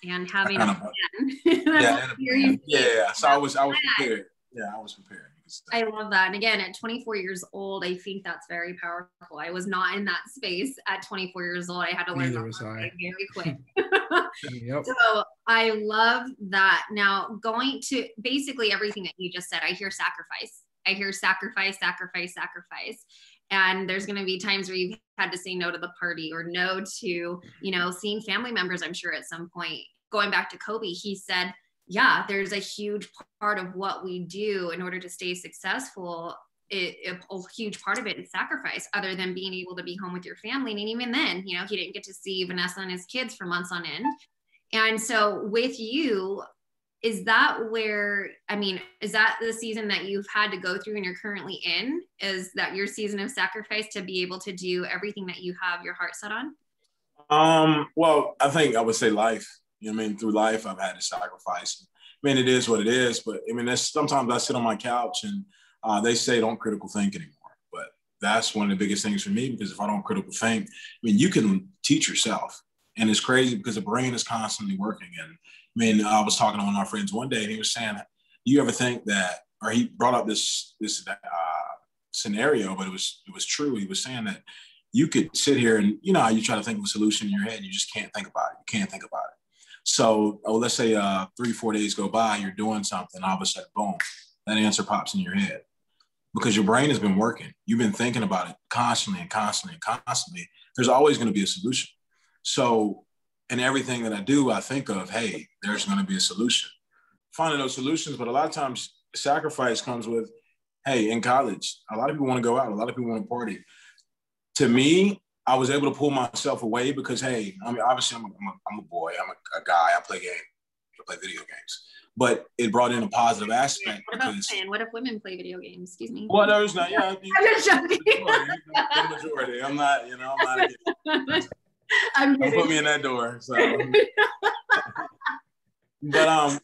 and having a plan. Yeah. So I was prepared. Yeah, I was prepared. I love that. And again, at 24 years old, I think that's very powerful. I was not in that space at 24 years old. I had to learn very quick. Yep. So I love that. Now, going to basically everything that you just said, I hear sacrifice. I hear sacrifice. And there's going to be times where you've had to say no to the party, or no to, seeing family members. I'm sure at some point, going back to Kobe, he said, yeah, there's a huge part of what we do in order to stay successful. A huge part of it is sacrifice, other than being able to be home with your family. And even then, he didn't get to see Vanessa and his kids for months on end. And so with you, is that the season that you've had to go through and you're currently in? Is that your season of sacrifice to be able to do everything that you have your heart set on? Well, I think I would say life. Through life, I've had to sacrifice. It is what it is, but sometimes I sit on my couch and they say don't critical think anymore. But that's one of the biggest things for me, because if I don't critical think, you can teach yourself. And it's crazy because the brain is constantly working. And I was talking to one of my friends one day, and he was saying, do you ever think that, or he brought up this scenario, but it was true. He was saying that you could sit here and, you try to think of a solution in your head and you just can't think about it. You can't think about it. So let's say 3-4 days go by, you're doing something, all of a sudden, boom, that answer pops in your head, because your brain has been working. You've been thinking about it constantly. There's always going to be a solution. So in everything that I do, I think of, hey, there's going to be a solution. Finding those solutions, but a lot of times sacrifice comes with, hey, in college, a lot of people want to go out. A lot of people want to party. To me, I was able to pull myself away because, hey, obviously I'm a boy. I'm a guy. I play games. I play video games. but it brought in a positive aspect. What if women play video games? Excuse me. Well, no, it's not. Yeah, I'm just joking. The majority. I'm not I'm kidding. Don't put me in that door. So, but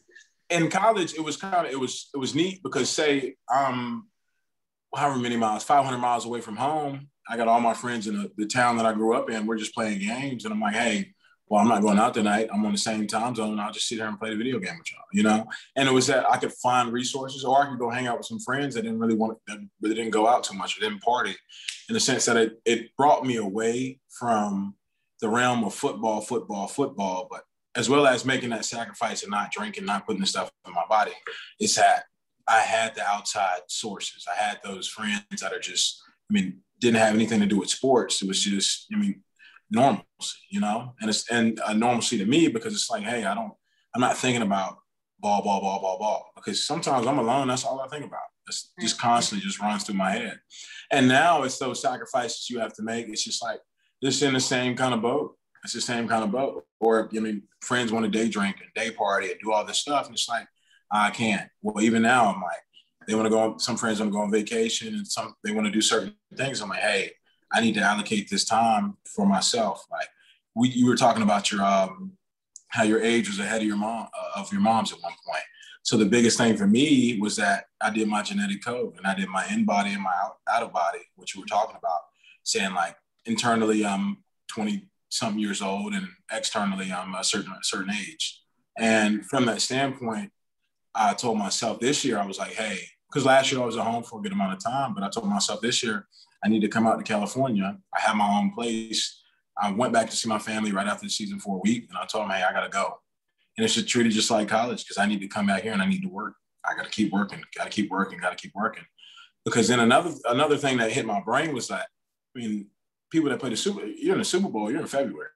in college, it was neat because say however many miles, 500 miles away from home, I got all my friends in the town that I grew up in. We're just playing games, and I'm like, hey, well, I'm not going out tonight. I'm on the same time zone. I'll just sit here and play the video game with y'all, And it was that I could find resources, or I could go hang out with some friends that really didn't go out too much or didn't party, in the sense that it brought me away from the realm of football, but as well as making that sacrifice and not drinking, not putting the stuff in my body. It's that I had the outside sources. I had those friends that are just, didn't have anything to do with sports. It was just, normalcy, and a normalcy to me, because it's like, hey, I'm not thinking about ball, because sometimes I'm alone. That's all I think about. It's just constantly just runs through my head. And now it's those sacrifices you have to make. It's just like, this in the same kind of boat. It's the same kind of boat. Or, friends want to day drink and day party and do all this stuff. And it's like, I can't. Well, even now, I'm like, some friends want to go on vacation, and they want to do certain things. I'm like, hey, I need to allocate this time for myself. Like you were talking about your how your age was ahead of your mom's at one point. So the biggest thing for me was that I did my genetic code, and I did my in body and my out of body, which you were talking about, saying like internally I'm 20 something years old, and externally I'm a certain age. And from that standpoint, I told myself this year, I was like, hey, because last year I was at home for a good amount of time, but I told myself this year, I need to come out to California. I have my own place. I went back to see my family right after the season for a week, and I told them, hey, I got to go. And it's just treated just like college, because I need to come back here and I need to work. I got to keep working, Because then another thing that hit my brain was that, people that play you're in the Super Bowl, you're in February,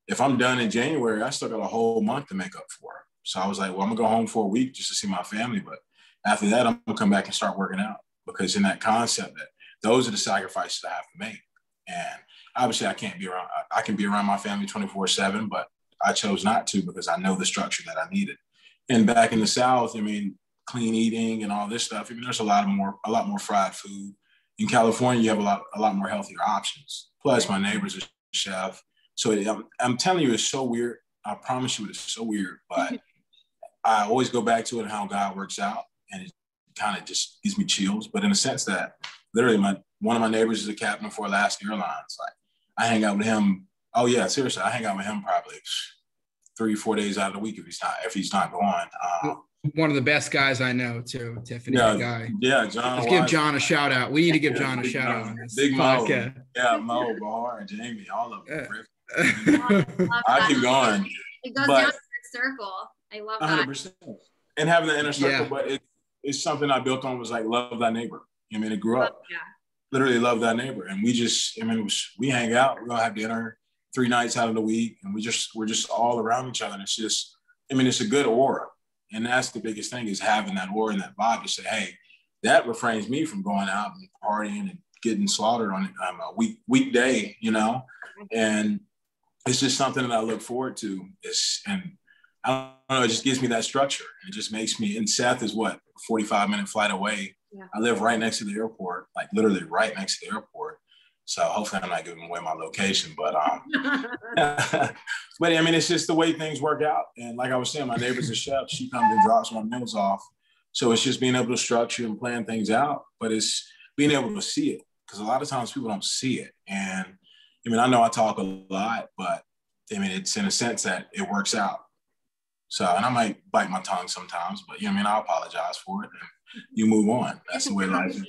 If I'm done in January, I still got a whole month to make up for it. So I was like, well, I'm gonna go home for a week just to see my family. But after that, I'm gonna come back and start working out, because in that concept that those are the sacrifices I have to make. And obviously I can be around my family 24/7, but I chose not to, because I know the structure that I needed. And back in the South, clean eating and all this stuff. There's a lot more fried food. In California, you have a lot more healthier options. Plus my neighbor's a chef. So I'm telling you, it's so weird. I promise you it's so weird, but I always go back to it and how God works out, and it kind of just gives me chills. But in the sense that literally one of my neighbors is a captain for Alaska Airlines. Like I hang out with him. Oh yeah, seriously, I hang out with him probably 3-4 days out of the week if he's not going. One of the best guys I know too, Tiffany. Guy. Yeah, John. Let's give John a shout out. We need to give John a shout out on this Big podcast. Mo. Yeah, Mo, Bahar, Jamie, all of them. I keep going. It goes down to the circle. I love that. 100%. And having the inner circle, but it's something I built on, was like, love thy neighbor. It grew up. Yeah. Literally love thy neighbor. And we just, we hang out, we're gonna have dinner 3 nights out of the week, and we're just all around each other. And it's just, it's a good aura. And that's the biggest thing, is having that aura and that vibe to say, hey, that refrains me from going out and partying and getting slaughtered on a weekday, and it's just something that I look forward to. And I don't know, it just gives me that structure. It just makes me, and Seth is 45-minute flight away. Yeah. I live right next to the airport, like literally right next to the airport. So hopefully I'm not giving away my location, but but it's just the way things work out. And like I was saying, my neighbor's a chef. She comes and drops my meals off. So it's just being able to structure and plan things out, but it's being able to see it, because a lot of times people don't see it. And I know I talk a lot, but it's in a sense that it works out. So, and I might bite my tongue sometimes, but I apologize for it. And you move on. That's the way life is.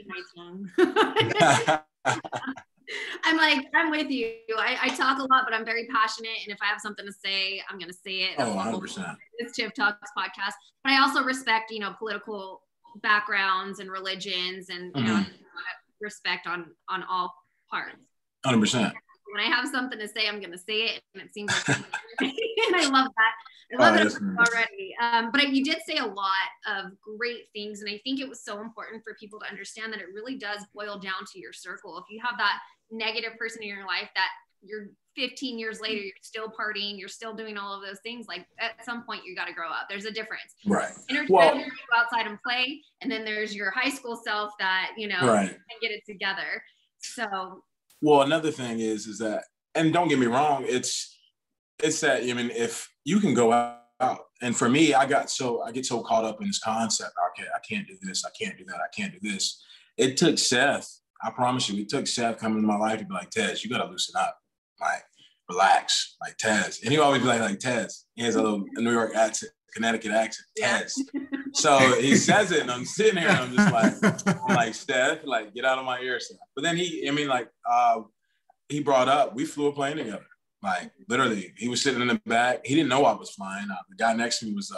I'm with you. I talk a lot, but I'm very passionate. And if I have something to say, I'm going to say it. 100%. It's Tiff Talks Podcast. But I also respect, political backgrounds and religions, and, respect on all parts. 100%. When I have something to say, I'm going to say it. And it seems like, and I love that. I love it already. But you did say a lot of great things. And I think it was so important for people to understand that it really does boil down to your circle. If you have that negative person in your life that you're 15 years later, you're still partying, you're still doing all of those things. Like at some point you got to grow up. There's a difference. Right. Well, you go outside and play. And then there's your high school self that, you know, can get it together. So. Well, another thing is that, and don't get me wrong, it's that, I mean, if you can go out, and for me, I get so caught up in this concept. Okay, I can't do this. I can't do that. I can't do this. It took Seth. I promise you, it took Seth coming into my life to be like, Tez, you got to loosen up. Like, relax. Like, Tez. And he always be like, Tez. He has a little New York accent, Connecticut accent, Tez. So he says it, and I'm sitting here, and I'm just like, Steph, like, get out of my ear, Steph. But then he brought up, we flew a plane together. Like, literally, he was sitting in the back. He didn't know I was flying. The guy next to me was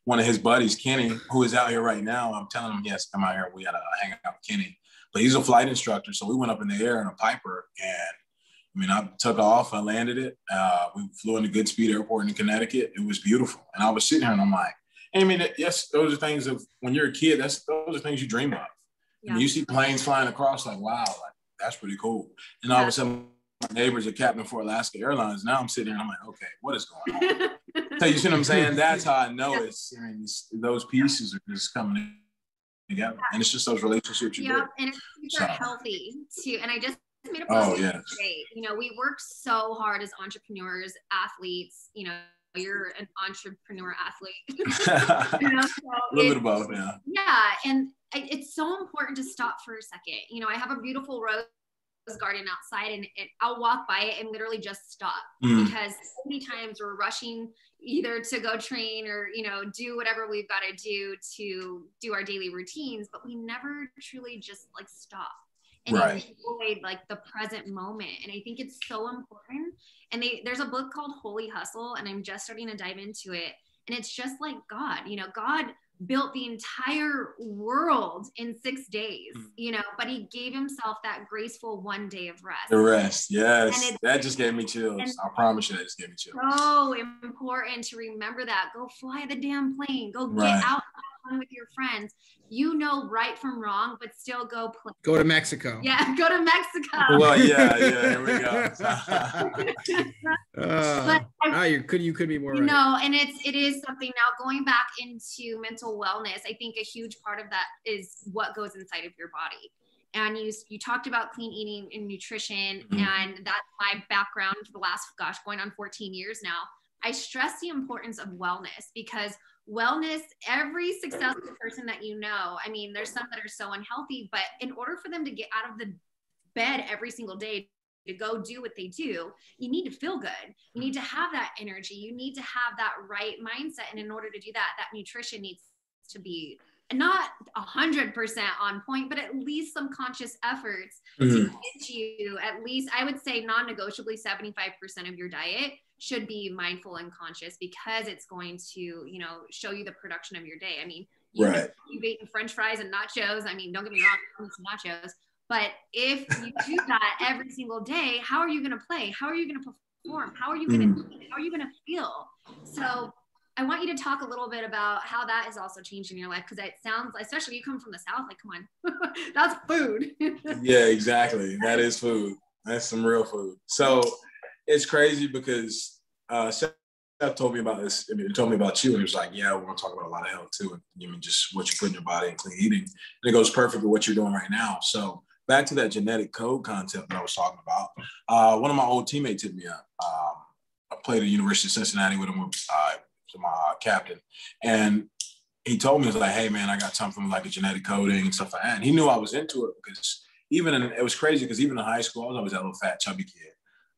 one of his buddies, Kenny, who is out here right now. I'm telling him, yes, come out here. We had to hang out with Kenny. But he's a flight instructor, so we went up in the air in a Piper, and I mean, I took off, I landed it. We flew into Goodspeed Airport in Connecticut. It was beautiful. And I was sitting here, and I'm like, I mean, yes, those are things of when you're a kid, those are things you dream of. Yeah. And you see planes flying across, like, wow, like, that's pretty cool. And all of a sudden, my neighbor's a captain for Alaska Airlines. Now I'm sitting here and I'm like, okay, what is going on? So you see what I'm saying? That's how I know those pieces are just coming together. And it's just those relationships you build. And it's super healthy too. And I just made a post today. You know, we work so hard as entrepreneurs, athletes, you know, you're an entrepreneur athlete. You know, so a little bit of both, yeah. Yeah. And it's so important to stop for a second. You know, I have a beautiful rose garden outside, and I'll walk by it and literally just stop because so many times we're rushing either to go train or, you know, do whatever we've got to do our daily routines, but we never truly just like stop and enjoy like the present moment. And I think it's so important. And there's a book called Holy Hustle, and I'm just starting to dive into it. And it's just like God, you know, God built the entire world in 6 days, you know, but he gave himself that graceful 1 day of rest. The rest, yes. That just gave me chills. I promise you that just gave me chills. So important to remember that. Go fly the damn plane. Go get out and have fun with your friends. You know right from wrong, but still go play. Go to Mexico. Yeah, go to Mexico. Well, yeah, here we go. You could be more right. No, and it is something now going back into mental wellness. I think a huge part of that is what goes inside of your body. And you talked about clean eating and nutrition, and that's my background for the last, going on 14 years now. I stress the importance of wellness because wellness, every successful person that you know, I mean, there's some that are so unhealthy, but in order for them to get out of the bed every single day to go do what they do, you need to feel good. You need to have that energy. You need to have that right mindset. And in order to do that, that nutrition needs to be not 100% on point, but at least some conscious efforts to get you at least, I would say non-negotiably 75% of your diet should be mindful and conscious because it's going to, you know, show you the production of your day. I mean, you've eaten French fries and nachos. I mean, don't get me wrong, I eat some nachos, but if you do that every single day, how are you going to play? How are you going to perform? How are you going to eat? How are you going to feel? So I want you to talk a little bit about how that has also changed in your life, because it sounds, especially you come from the South, like, come on, that's food. Yeah, exactly. That is food. That's some real food. So it's crazy because Seth told me about this. I mean, he told me about you, and he was like, yeah, we're going to talk about a lot of health too. And I mean, just what you put in your body and clean eating. And it goes perfect with what you're doing right now. So back to that genetic code concept that I was talking about. One of my old teammates hit me up. I played at the University of Cincinnati with him. My captain, and he told me, he was like, hey man, I got something from like a genetic coding and stuff like that. And he knew I was into it because it was crazy because even in high school, I was always that little fat chubby kid,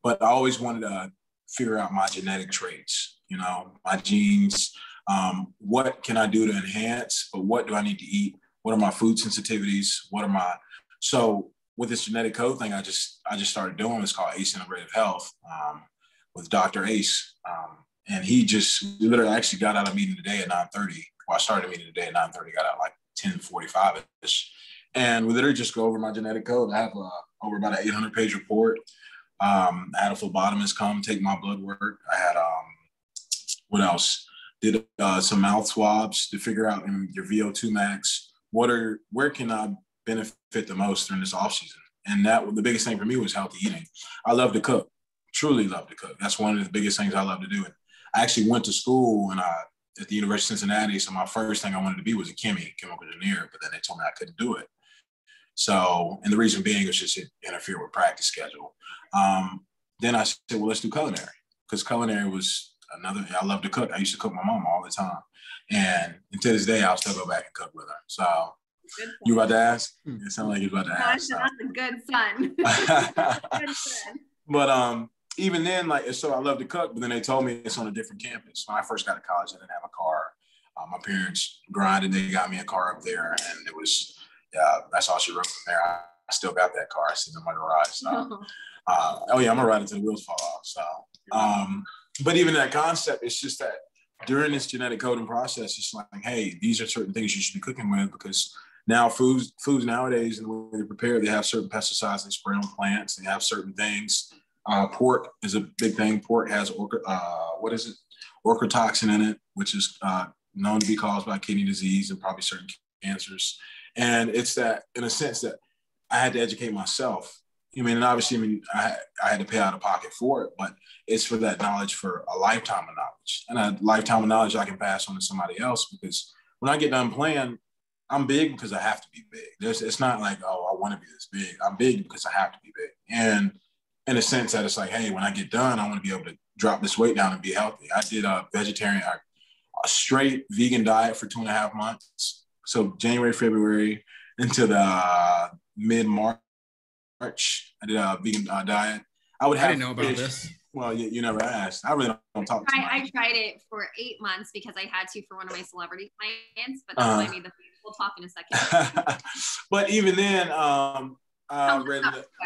but I always wanted to figure out my genetic traits, you know, my genes, what can I do to enhance, but what do I need to eat? What are my food sensitivities? So with this genetic code thing, I just started doing, it's called ACE Integrative Health with Dr. Ace. And he literally actually got out of a meeting today at 9:30. Well, I started a meeting today at 9:30, got out like 10:45-ish. And we literally just go over my genetic code. I have over about an 800-page report. I had a phlebotomist come take my blood work. I had, what else? Did some mouth swabs to figure out your VO2 max. Where can I benefit the most during this off season? And the biggest thing for me was healthy eating. I love to cook. truly love to cook. That's one of the biggest things I love to do. And I actually went to school at the University of Cincinnati. So my first thing I wanted to be was a chemical engineer, but then they told me I couldn't do it. So, and the reason being was just it interfered with practice schedule. Then I said, well, let's do culinary, because culinary was I love to cook. I used to cook my mom all the time. And to this day, I'll still go back and cook with her. So you about to ask? It sounded like you about to ask. That's a good son. Good son. But even then, so I love to cook, but then they told me it's on a different campus. When I first got to college, I didn't have a car. My parents grinded, they got me a car up there, and it was, that's all she wrote from there. I still got that car. I sit in my garage. So, I'm going to ride until the wheels fall off. So, but even that concept, it's just that during this genetic coding process, it's like, hey, these are certain things you should be cooking with, because now foods nowadays, and the way they're prepared, they have certain pesticides they spray on plants. They have certain things. Pork is a big thing. Pork has ochratoxin in it, which is known to be caused by kidney disease and probably certain cancers. And it's that, in a sense, that I had to educate myself. And obviously, I had to pay out of pocket for it, but it's for that knowledge, for a lifetime of knowledge. And a lifetime of knowledge I can pass on to somebody else, because when I get done playing, I'm big because I have to be big. It's not like, oh, I want to be this big. I'm big because I have to be big. And in a sense that it's like, hey, when I get done, I want to be able to drop this weight down and be healthy. I did a straight vegan diet for 2.5 months. So January, February into the mid-March, I did a vegan diet. I didn't know about this. Well, you never asked. I really don't talk to I tried it for 8 months because I had to for one of my celebrity clients, but that's why I made the food. We'll talk in a second. But even then, by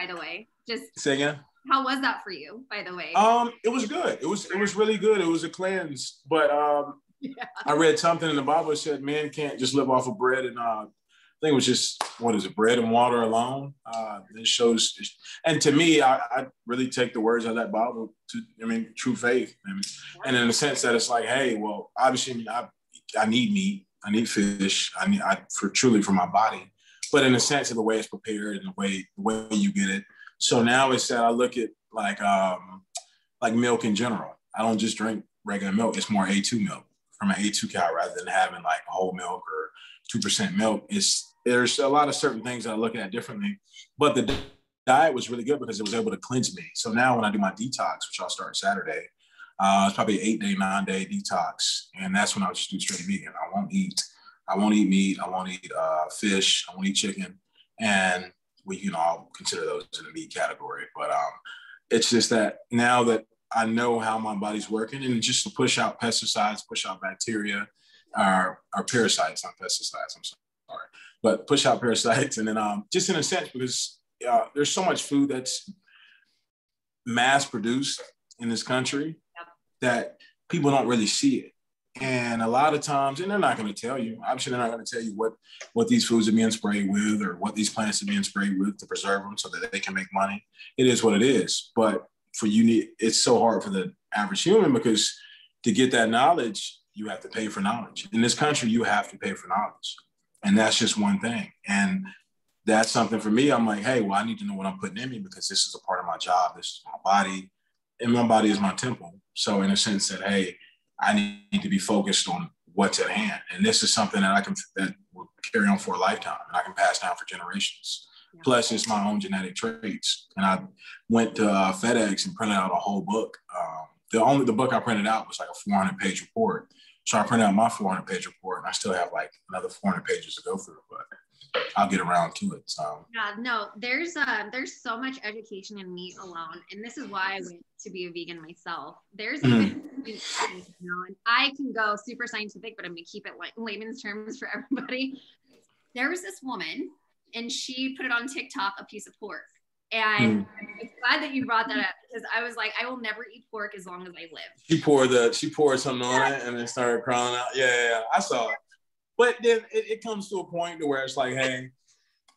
the way, just say again. How was that for you, by the way? It was good. It was really good. It was a cleanse. But I read something in the Bible that said men can't just live off of bread and I think it was just, bread and water alone. It shows, and to me, I really take the words of that Bible to, true faith. And in the sense that it's like, hey, well, obviously, I need meat, I need fish, for my body, but in the sense of the way it's prepared and the way you get it. So now it's that I look at like milk in general. I don't just drink regular milk. It's more A2 milk from an A2 cow rather than having like whole milk or 2% milk. There's a lot of certain things that I look at differently, but the diet was really good because it was able to cleanse me. So now when I do my detox, which I'll start Saturday, it's probably an 8-day, 9-day detox. And that's when I'll just do straight vegan. I won't eat meat. I won't eat fish. I won't eat chicken. And I'll consider those in the meat category. But it's just that now that I know how my body's working, and just to push out pesticides, push out bacteria, or parasites, not pesticides, I'm sorry, but push out parasites. And then just in a sense, because there's so much food that's mass produced in this country that people don't really see it. And a lot of times, and they're not going to tell you, obviously they're not going to tell you what these foods are being sprayed with or what these plants are being sprayed with to preserve them so that they can make money. It is what it is. But it's so hard for the average human, because to get that knowledge, you have to pay for knowledge. In this country, you have to pay for knowledge. And that's just one thing. And that's something for me. I'm like, hey, well, I need to know what I'm putting in me, because this is a part of my job. This is my body, and my body is my temple. So in a sense that, hey, I need to be focused on what's at hand. And this is something that will carry on for a lifetime and I can pass down for generations. Yeah. Plus it's my own genetic traits. And I went to FedEx and printed out a whole book. The book I printed out was like a 400-page report. So I printed out my 400-page report, and I still have like another 400 pages to go through, but I'll get around to it. So yeah, no, there's so much education in meat alone, and this is why I went to be a vegan myself. There's even and I can go super scientific, but I'm gonna keep it like layman's terms for everybody. There was this woman, and she put it on TikTok, a piece of pork. And I'm glad that you brought that up, because I was like, I will never eat pork as long as I live. She poured something on it and then started crawling out. Yeah, I saw it. But then it comes to a point to where it's like, hey,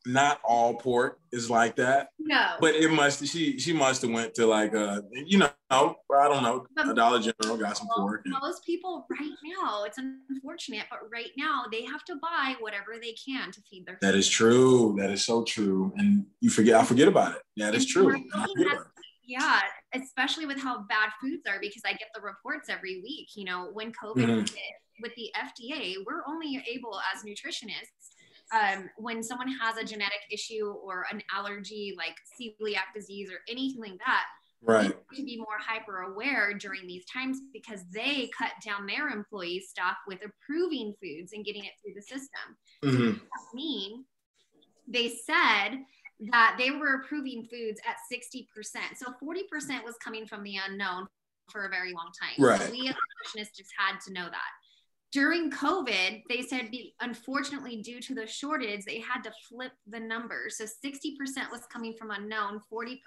not all pork is like that. No. But she must have went to like I don't know, a Dollar General, got some pork. Most people right now, it's unfortunate, but right now they have to buy whatever they can to feed their family. That is true. That is so true. And I forget about it. Yeah, that's true. Yeah, especially with how bad foods are, because I get the reports every week, you know, when COVID hit with the FDA, we're only able as nutritionists, when someone has a genetic issue or an allergy like celiac disease or anything like that, right, to be more hyper aware during these times, because they cut down their employee staff with approving foods and getting it through the system. So what does that mean? They said that they were approving foods at 60%. So 40% was coming from the unknown for a very long time. Right. So we as nutritionists just had to know that. During COVID, they said, unfortunately, due to the shortage, they had to flip the numbers. So 60% was coming from unknown, 40%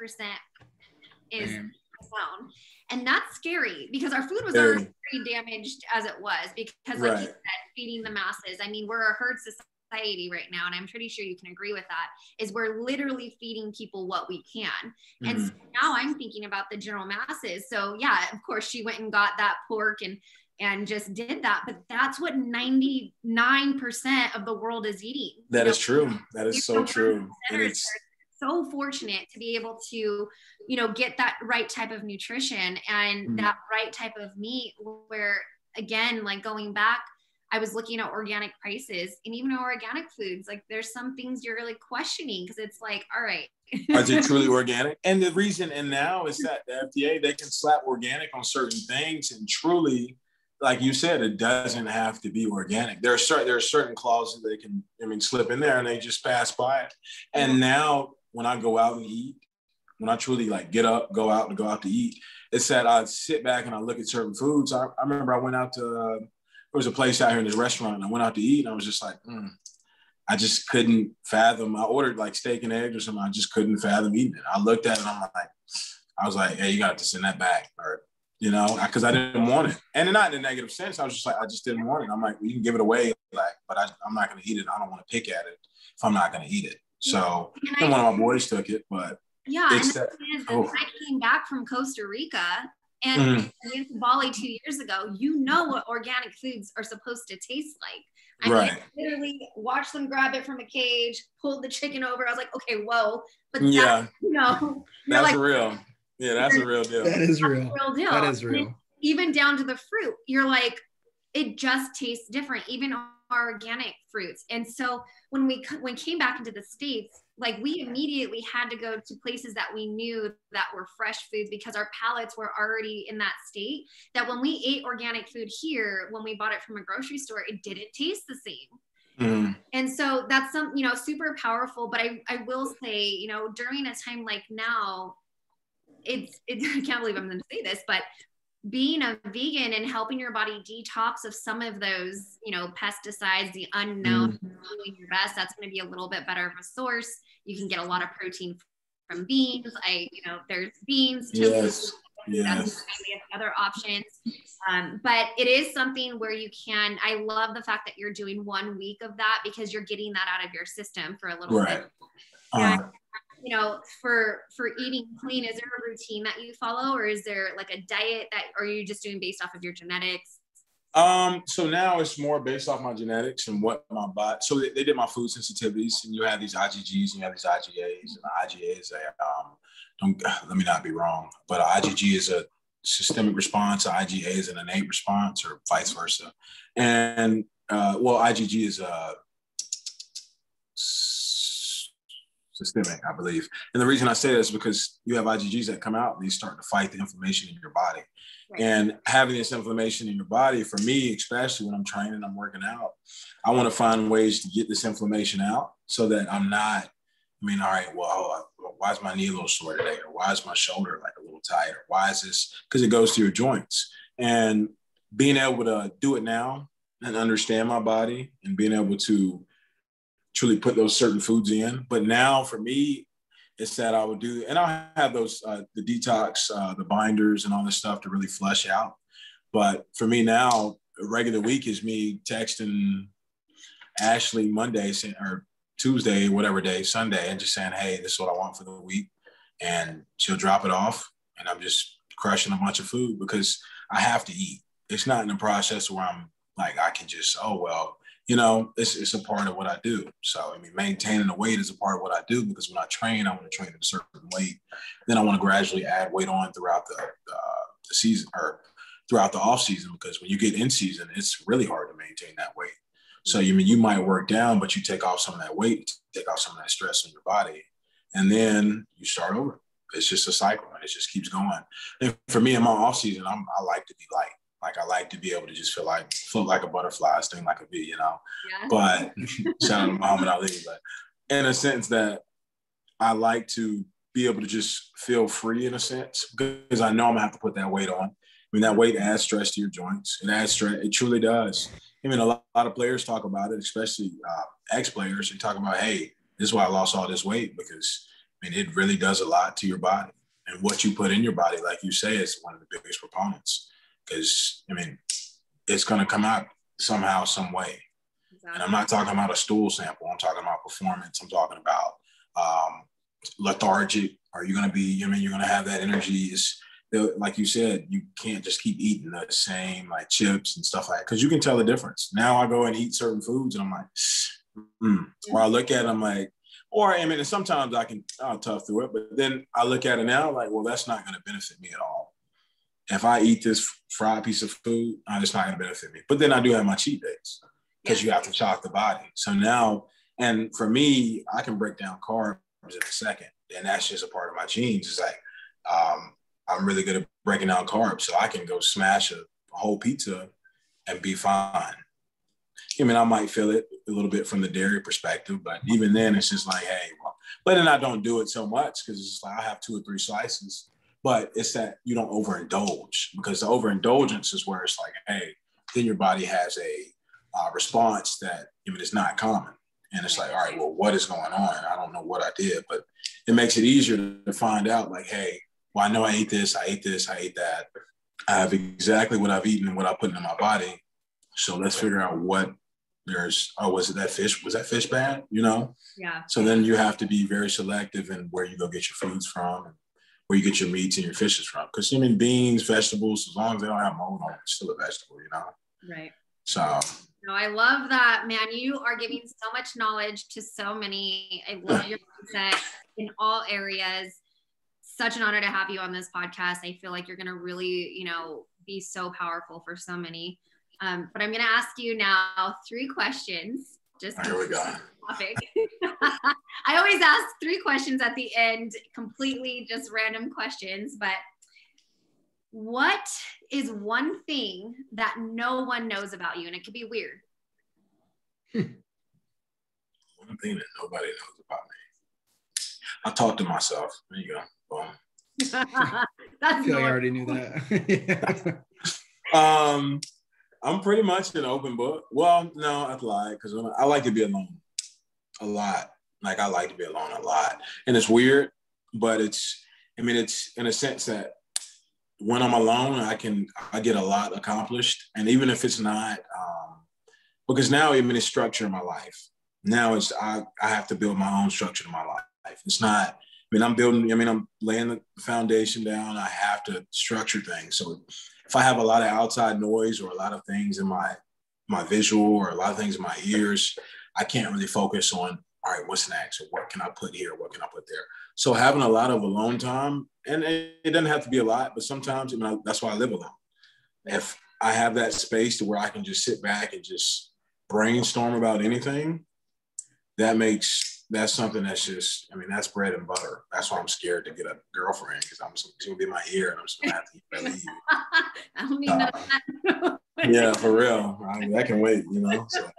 is known. And that's scary, because our food was already pretty damaged as it was, because like you said, feeding the masses. I mean, we're a herd society right now, and I'm pretty sure you can agree with that, is we're literally feeding people what we can. And so now I'm thinking about the general masses. So yeah, of course she went and got that pork and just did that, but that's what 99% of the world is eating. That is true. That is so true. It's so fortunate to be able to, you know, get that right type of nutrition and that right type of meat, where again, like going back, I was looking at organic prices, and even organic foods, like there's some things you're really questioning, because it's like, all right. Is it truly organic? And the reason, and now is that the FDA, they can slap organic on certain things, and truly, like you said, it doesn't have to be organic. There are certain clauses they can, slip in there, and they just pass by it. And now when I go out and eat, when I truly like get up, go out to eat, it's that I sit back and I look at certain foods. I remember I went out to, there was a place out here in this restaurant, and I went out to eat, and I was just like, I just couldn't fathom. I ordered like steak and eggs or something. I just couldn't fathom eating it. I looked at it, and I was like, hey, you got to send that back, or, you know, because I didn't want it. And not in a negative sense. I was just like, I just didn't want it. I'm like, well, you can give it away, like, but I'm not going to eat it. I don't want to pick at it if I'm not going to eat it. So one of my boys took it, but yeah, and I came back from Costa Rica and went to Bali 2 years ago. You know what organic foods are supposed to taste like. I mean, I literally watched them grab it from a cage, pulled the chicken over. I was like, okay, whoa. But that's, you know, that's like, real. Yeah, that's a real deal. That is real. Real deal. That is real. Even down to the fruit, you're like, it just tastes different, even our organic fruits. And so when we came back into the States, like we immediately had to go to places that we knew that were fresh foods, because our palates were already in that state that when we ate organic food here, when we bought it from a grocery store, it didn't taste the same. And so that's some, you know, super powerful. But I will say, you know, during a time like now, I can't believe I'm going to say this, but being a vegan and helping your body detox of some of those, you know, pesticides, the unknown, doing your best, that's going to be a little bit better of a source. You can get a lot of protein from beans. There's beans, tofu, other options. But it is something where I love the fact that you're doing 1 week of that, because you're getting that out of your system for a little bit. And, you know, for eating clean, is there a routine that you follow, or is there like a diet or are you just doing based off of your genetics? So now it's more based off my genetics and what my body. So they did my food sensitivities, and you have these IgGs and you have these IgAs, and the IgAs, let me not be wrong, but IgG is a systemic response, IgA is an innate response, or vice versa. And IgG is a systemic, I believe. And the reason I say that is because you have IgGs that come out and they start to fight the inflammation in your body. Right. And having this inflammation in your body, for me, especially when I'm training, I'm working out, I want to find ways to get this inflammation out so that I'm not, all right, well, why is my knee a little sore today? Or why is my shoulder like a little tight? Or why is this? Because it goes to your joints. And being able to do it now and understand my body and being able to truly put those certain foods in. But now for me, it's that I would do, and I'll have those, the detox, the binders and all this stuff to really flush out. But for me now, a regular week is me texting Ashley Monday or Tuesday, whatever day, Sunday, and just saying, hey, this is what I want for the week. And she'll drop it off, and I'm just crushing a bunch of food because I have to eat. It's not in the process where I'm like, I can just, it's a part of what I do. So, I mean, maintaining the weight is a part of what I do, because when I train, I want to train at a certain weight. Then I want to gradually add weight on throughout the season, or throughout the off season, because when you get in season, it's really hard to maintain that weight. So, you might work down, but you take off some of that weight, take off some of that stress on your body, and then you start over. It's just a cycle, and it just keeps going. And for me, in my off season, I like to be light. Like, I like to be able to just float like a butterfly, sting like a bee, Yeah. But shout out to Muhammad Ali. But in a sense that I like to be able to just feel free, in a sense, because I know I'm gonna have to put that weight on. I mean, that weight adds stress to your joints. It adds stress. It truly does. I mean, a lot of players talk about it, especially ex-players. They talk about, hey, this is why I lost all this weight, because I mean, it really does a lot to your body. And what you put in your body, like you say, is one of the biggest proponents. Because, I mean, it's going to come out somehow, some way. Exactly. And I'm not talking about a stool sample. I'm talking about performance. I'm talking about lethargic. Are you going to be, you're going to have that energy. Like you said, you can't just keep eating the same, like, chips and stuff like that, because you can tell the difference. Now I go and eat certain foods and I'm like, Or I look at it, I'm like, or, I mean, and sometimes I'll tough through it, but then I look at it now like, well, that's not going to benefit me at all. If I eat this fried piece of food, it's not going to benefit me. But then I do have my cheat days, because you have to shock the body. So now, and for me, I can break down carbs in a second. And that's just a part of my genes. It's like, I'm really good at breaking down carbs. So I can go smash a whole pizza and be fine. I mean, I might feel it a little bit from the dairy perspective, but even then it's just like, hey, well, but then I don't do it so much, because it's just like I have 2 or 3 slices. But it's that you don't overindulge, because the overindulgence is where it's like, hey, then your body has a response that, I mean, it's not common. And it's like, all right, well, what is going on? I don't know what I did, but it makes it easier to find out, like, hey, well, I know I ate this, I ate that. I have exactly what I've eaten and what I put in my body. So let's figure out what was it that fish? Was that fish bad? Yeah. So then you have to be very selective in where you go get your foods from, and where you get your meats and your fishes from. Because, I mean, beans, vegetables, as long as they don't have mold on it, it's still a vegetable, Right. So. No, I love that, man. You are giving so much knowledge to so many. I love your mindset in all areas. Such an honor to have you on this podcast. I feel like you're going to really, be so powerful for so many. But I'm going to ask you now 3 questions. Here we go. Topic. I always ask 3 questions at the end, completely just random questions, but what is one thing that no one knows about you? And it could be weird. One thing that nobody knows about me. I talk to myself. There you go. Boom. I feel like I already knew that. I'm pretty much an open book. Well, no, I'd lie, because I like to be alone a lot. Like, I like to be alone a lot. And it's weird, but it's in a sense that when I'm alone, I get a lot accomplished. And even if it's not, because now, I mean, it's structure in my life. Now I have to build my own structure in my life. It's not, I'm laying the foundation down. I have to structure things. So if I have a lot of outside noise, or a lot of things in my visual, or a lot of things in my ears, I can't really focus on, all right, what's next? Or what can I put here? What can I put there? So having a lot of alone time, and it doesn't have to be a lot, but sometimes, that's why I live alone. If I have that space to where I can just sit back and just brainstorm about anything, that's something that's just, that's bread and butter. That's why I'm scared to get a girlfriend, because she's going to be in my ear, and I'm just going to have to leave. I don't even know that. Yeah, for real. I can wait, So.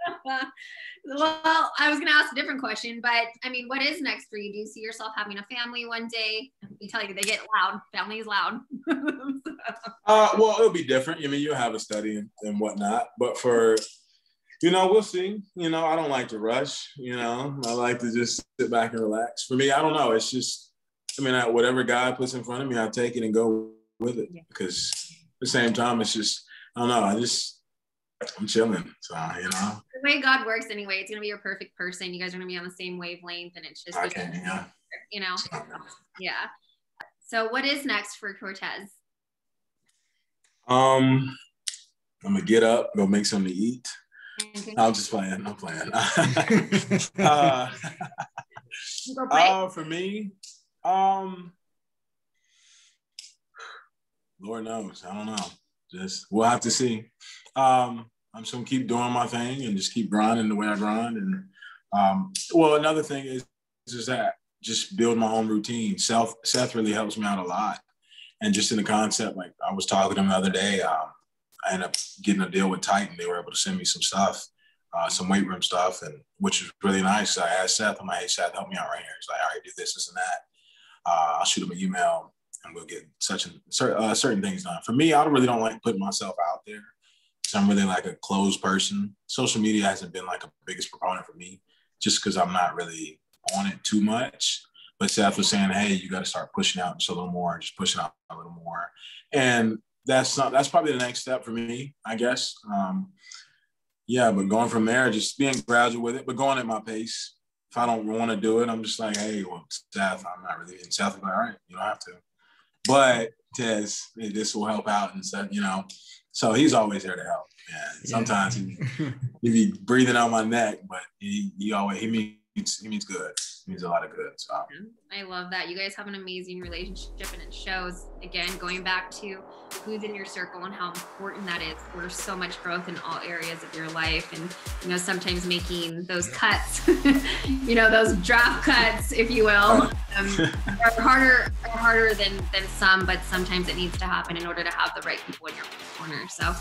Well, I was going to ask a different question, but what is next for you? Do you see yourself having a family one day? You tell you they get loud. Family is loud. Well, it'll be different. You'll have a study and whatnot, but for, we'll see. I don't like to rush. I like to just sit back and relax. For me, I don't know. It's just, whatever God puts in front of me, I take it and go with it. Yeah. Because at the same time, it's just, I don't know. I'm chilling. So, The way God works anyway, it's going to be your perfect person. You guys are going to be on the same wavelength, and it's just, Yeah. So what is next for Cortez? I'm going to get up, go make something to eat. I'm just playing. I'm playing. For me, Lord knows. I don't know. Just we'll have to see. I'm just gonna keep doing my thing and just keep grinding the way I grind. And well, another thing is that just build my own routine. Seth really helps me out a lot. And just in the concept, like I was talking to him the other day, I ended up getting a deal with Titan. They were able to send me some stuff, some weight room stuff, and which was really nice. I asked Seth, I'm like, hey, Seth, help me out right here. He's like, all right, do this and that. I'll shoot him an email and we'll get certain things done. For me, I really don't like putting myself out there because I'm really like a closed person. Social media hasn't been like a biggest proponent for me just because I'm not really on it too much. But Seth was saying, hey, you got to start pushing out just a little more, just pushing out a little more. And that's probably the next step for me, I guess. But going from there, just being gradual with it, but going at my pace. If I don't want to do it, I'm just like, hey, well, Seth, I'm not really in. Seth is like, all right, you don't have to. But Tez, this will help out and stuff, So he's always there to help. And sometimes he be breathing on my neck, but he means good. He means a lot of good. So I love that. You guys have an amazing relationship, and it shows, again, going back to who's in your circle and how important that is for so much growth in all areas of your life. And, sometimes making those cuts, those draft cuts, if you will, are harder than some, but sometimes it needs to happen in order to have the right people in your corner. So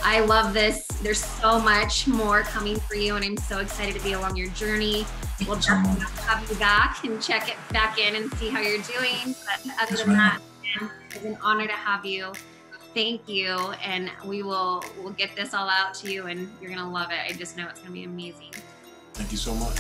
I love this. There's so much more coming for you, and I'm so excited to be along your journey. We'll definitely have you back and check it back in and see how you're doing. But other than that, it's an honor to have you. Thank you. And we'll get this all out to you, and you're going to love it. I just know it's going to be amazing. Thank you so much.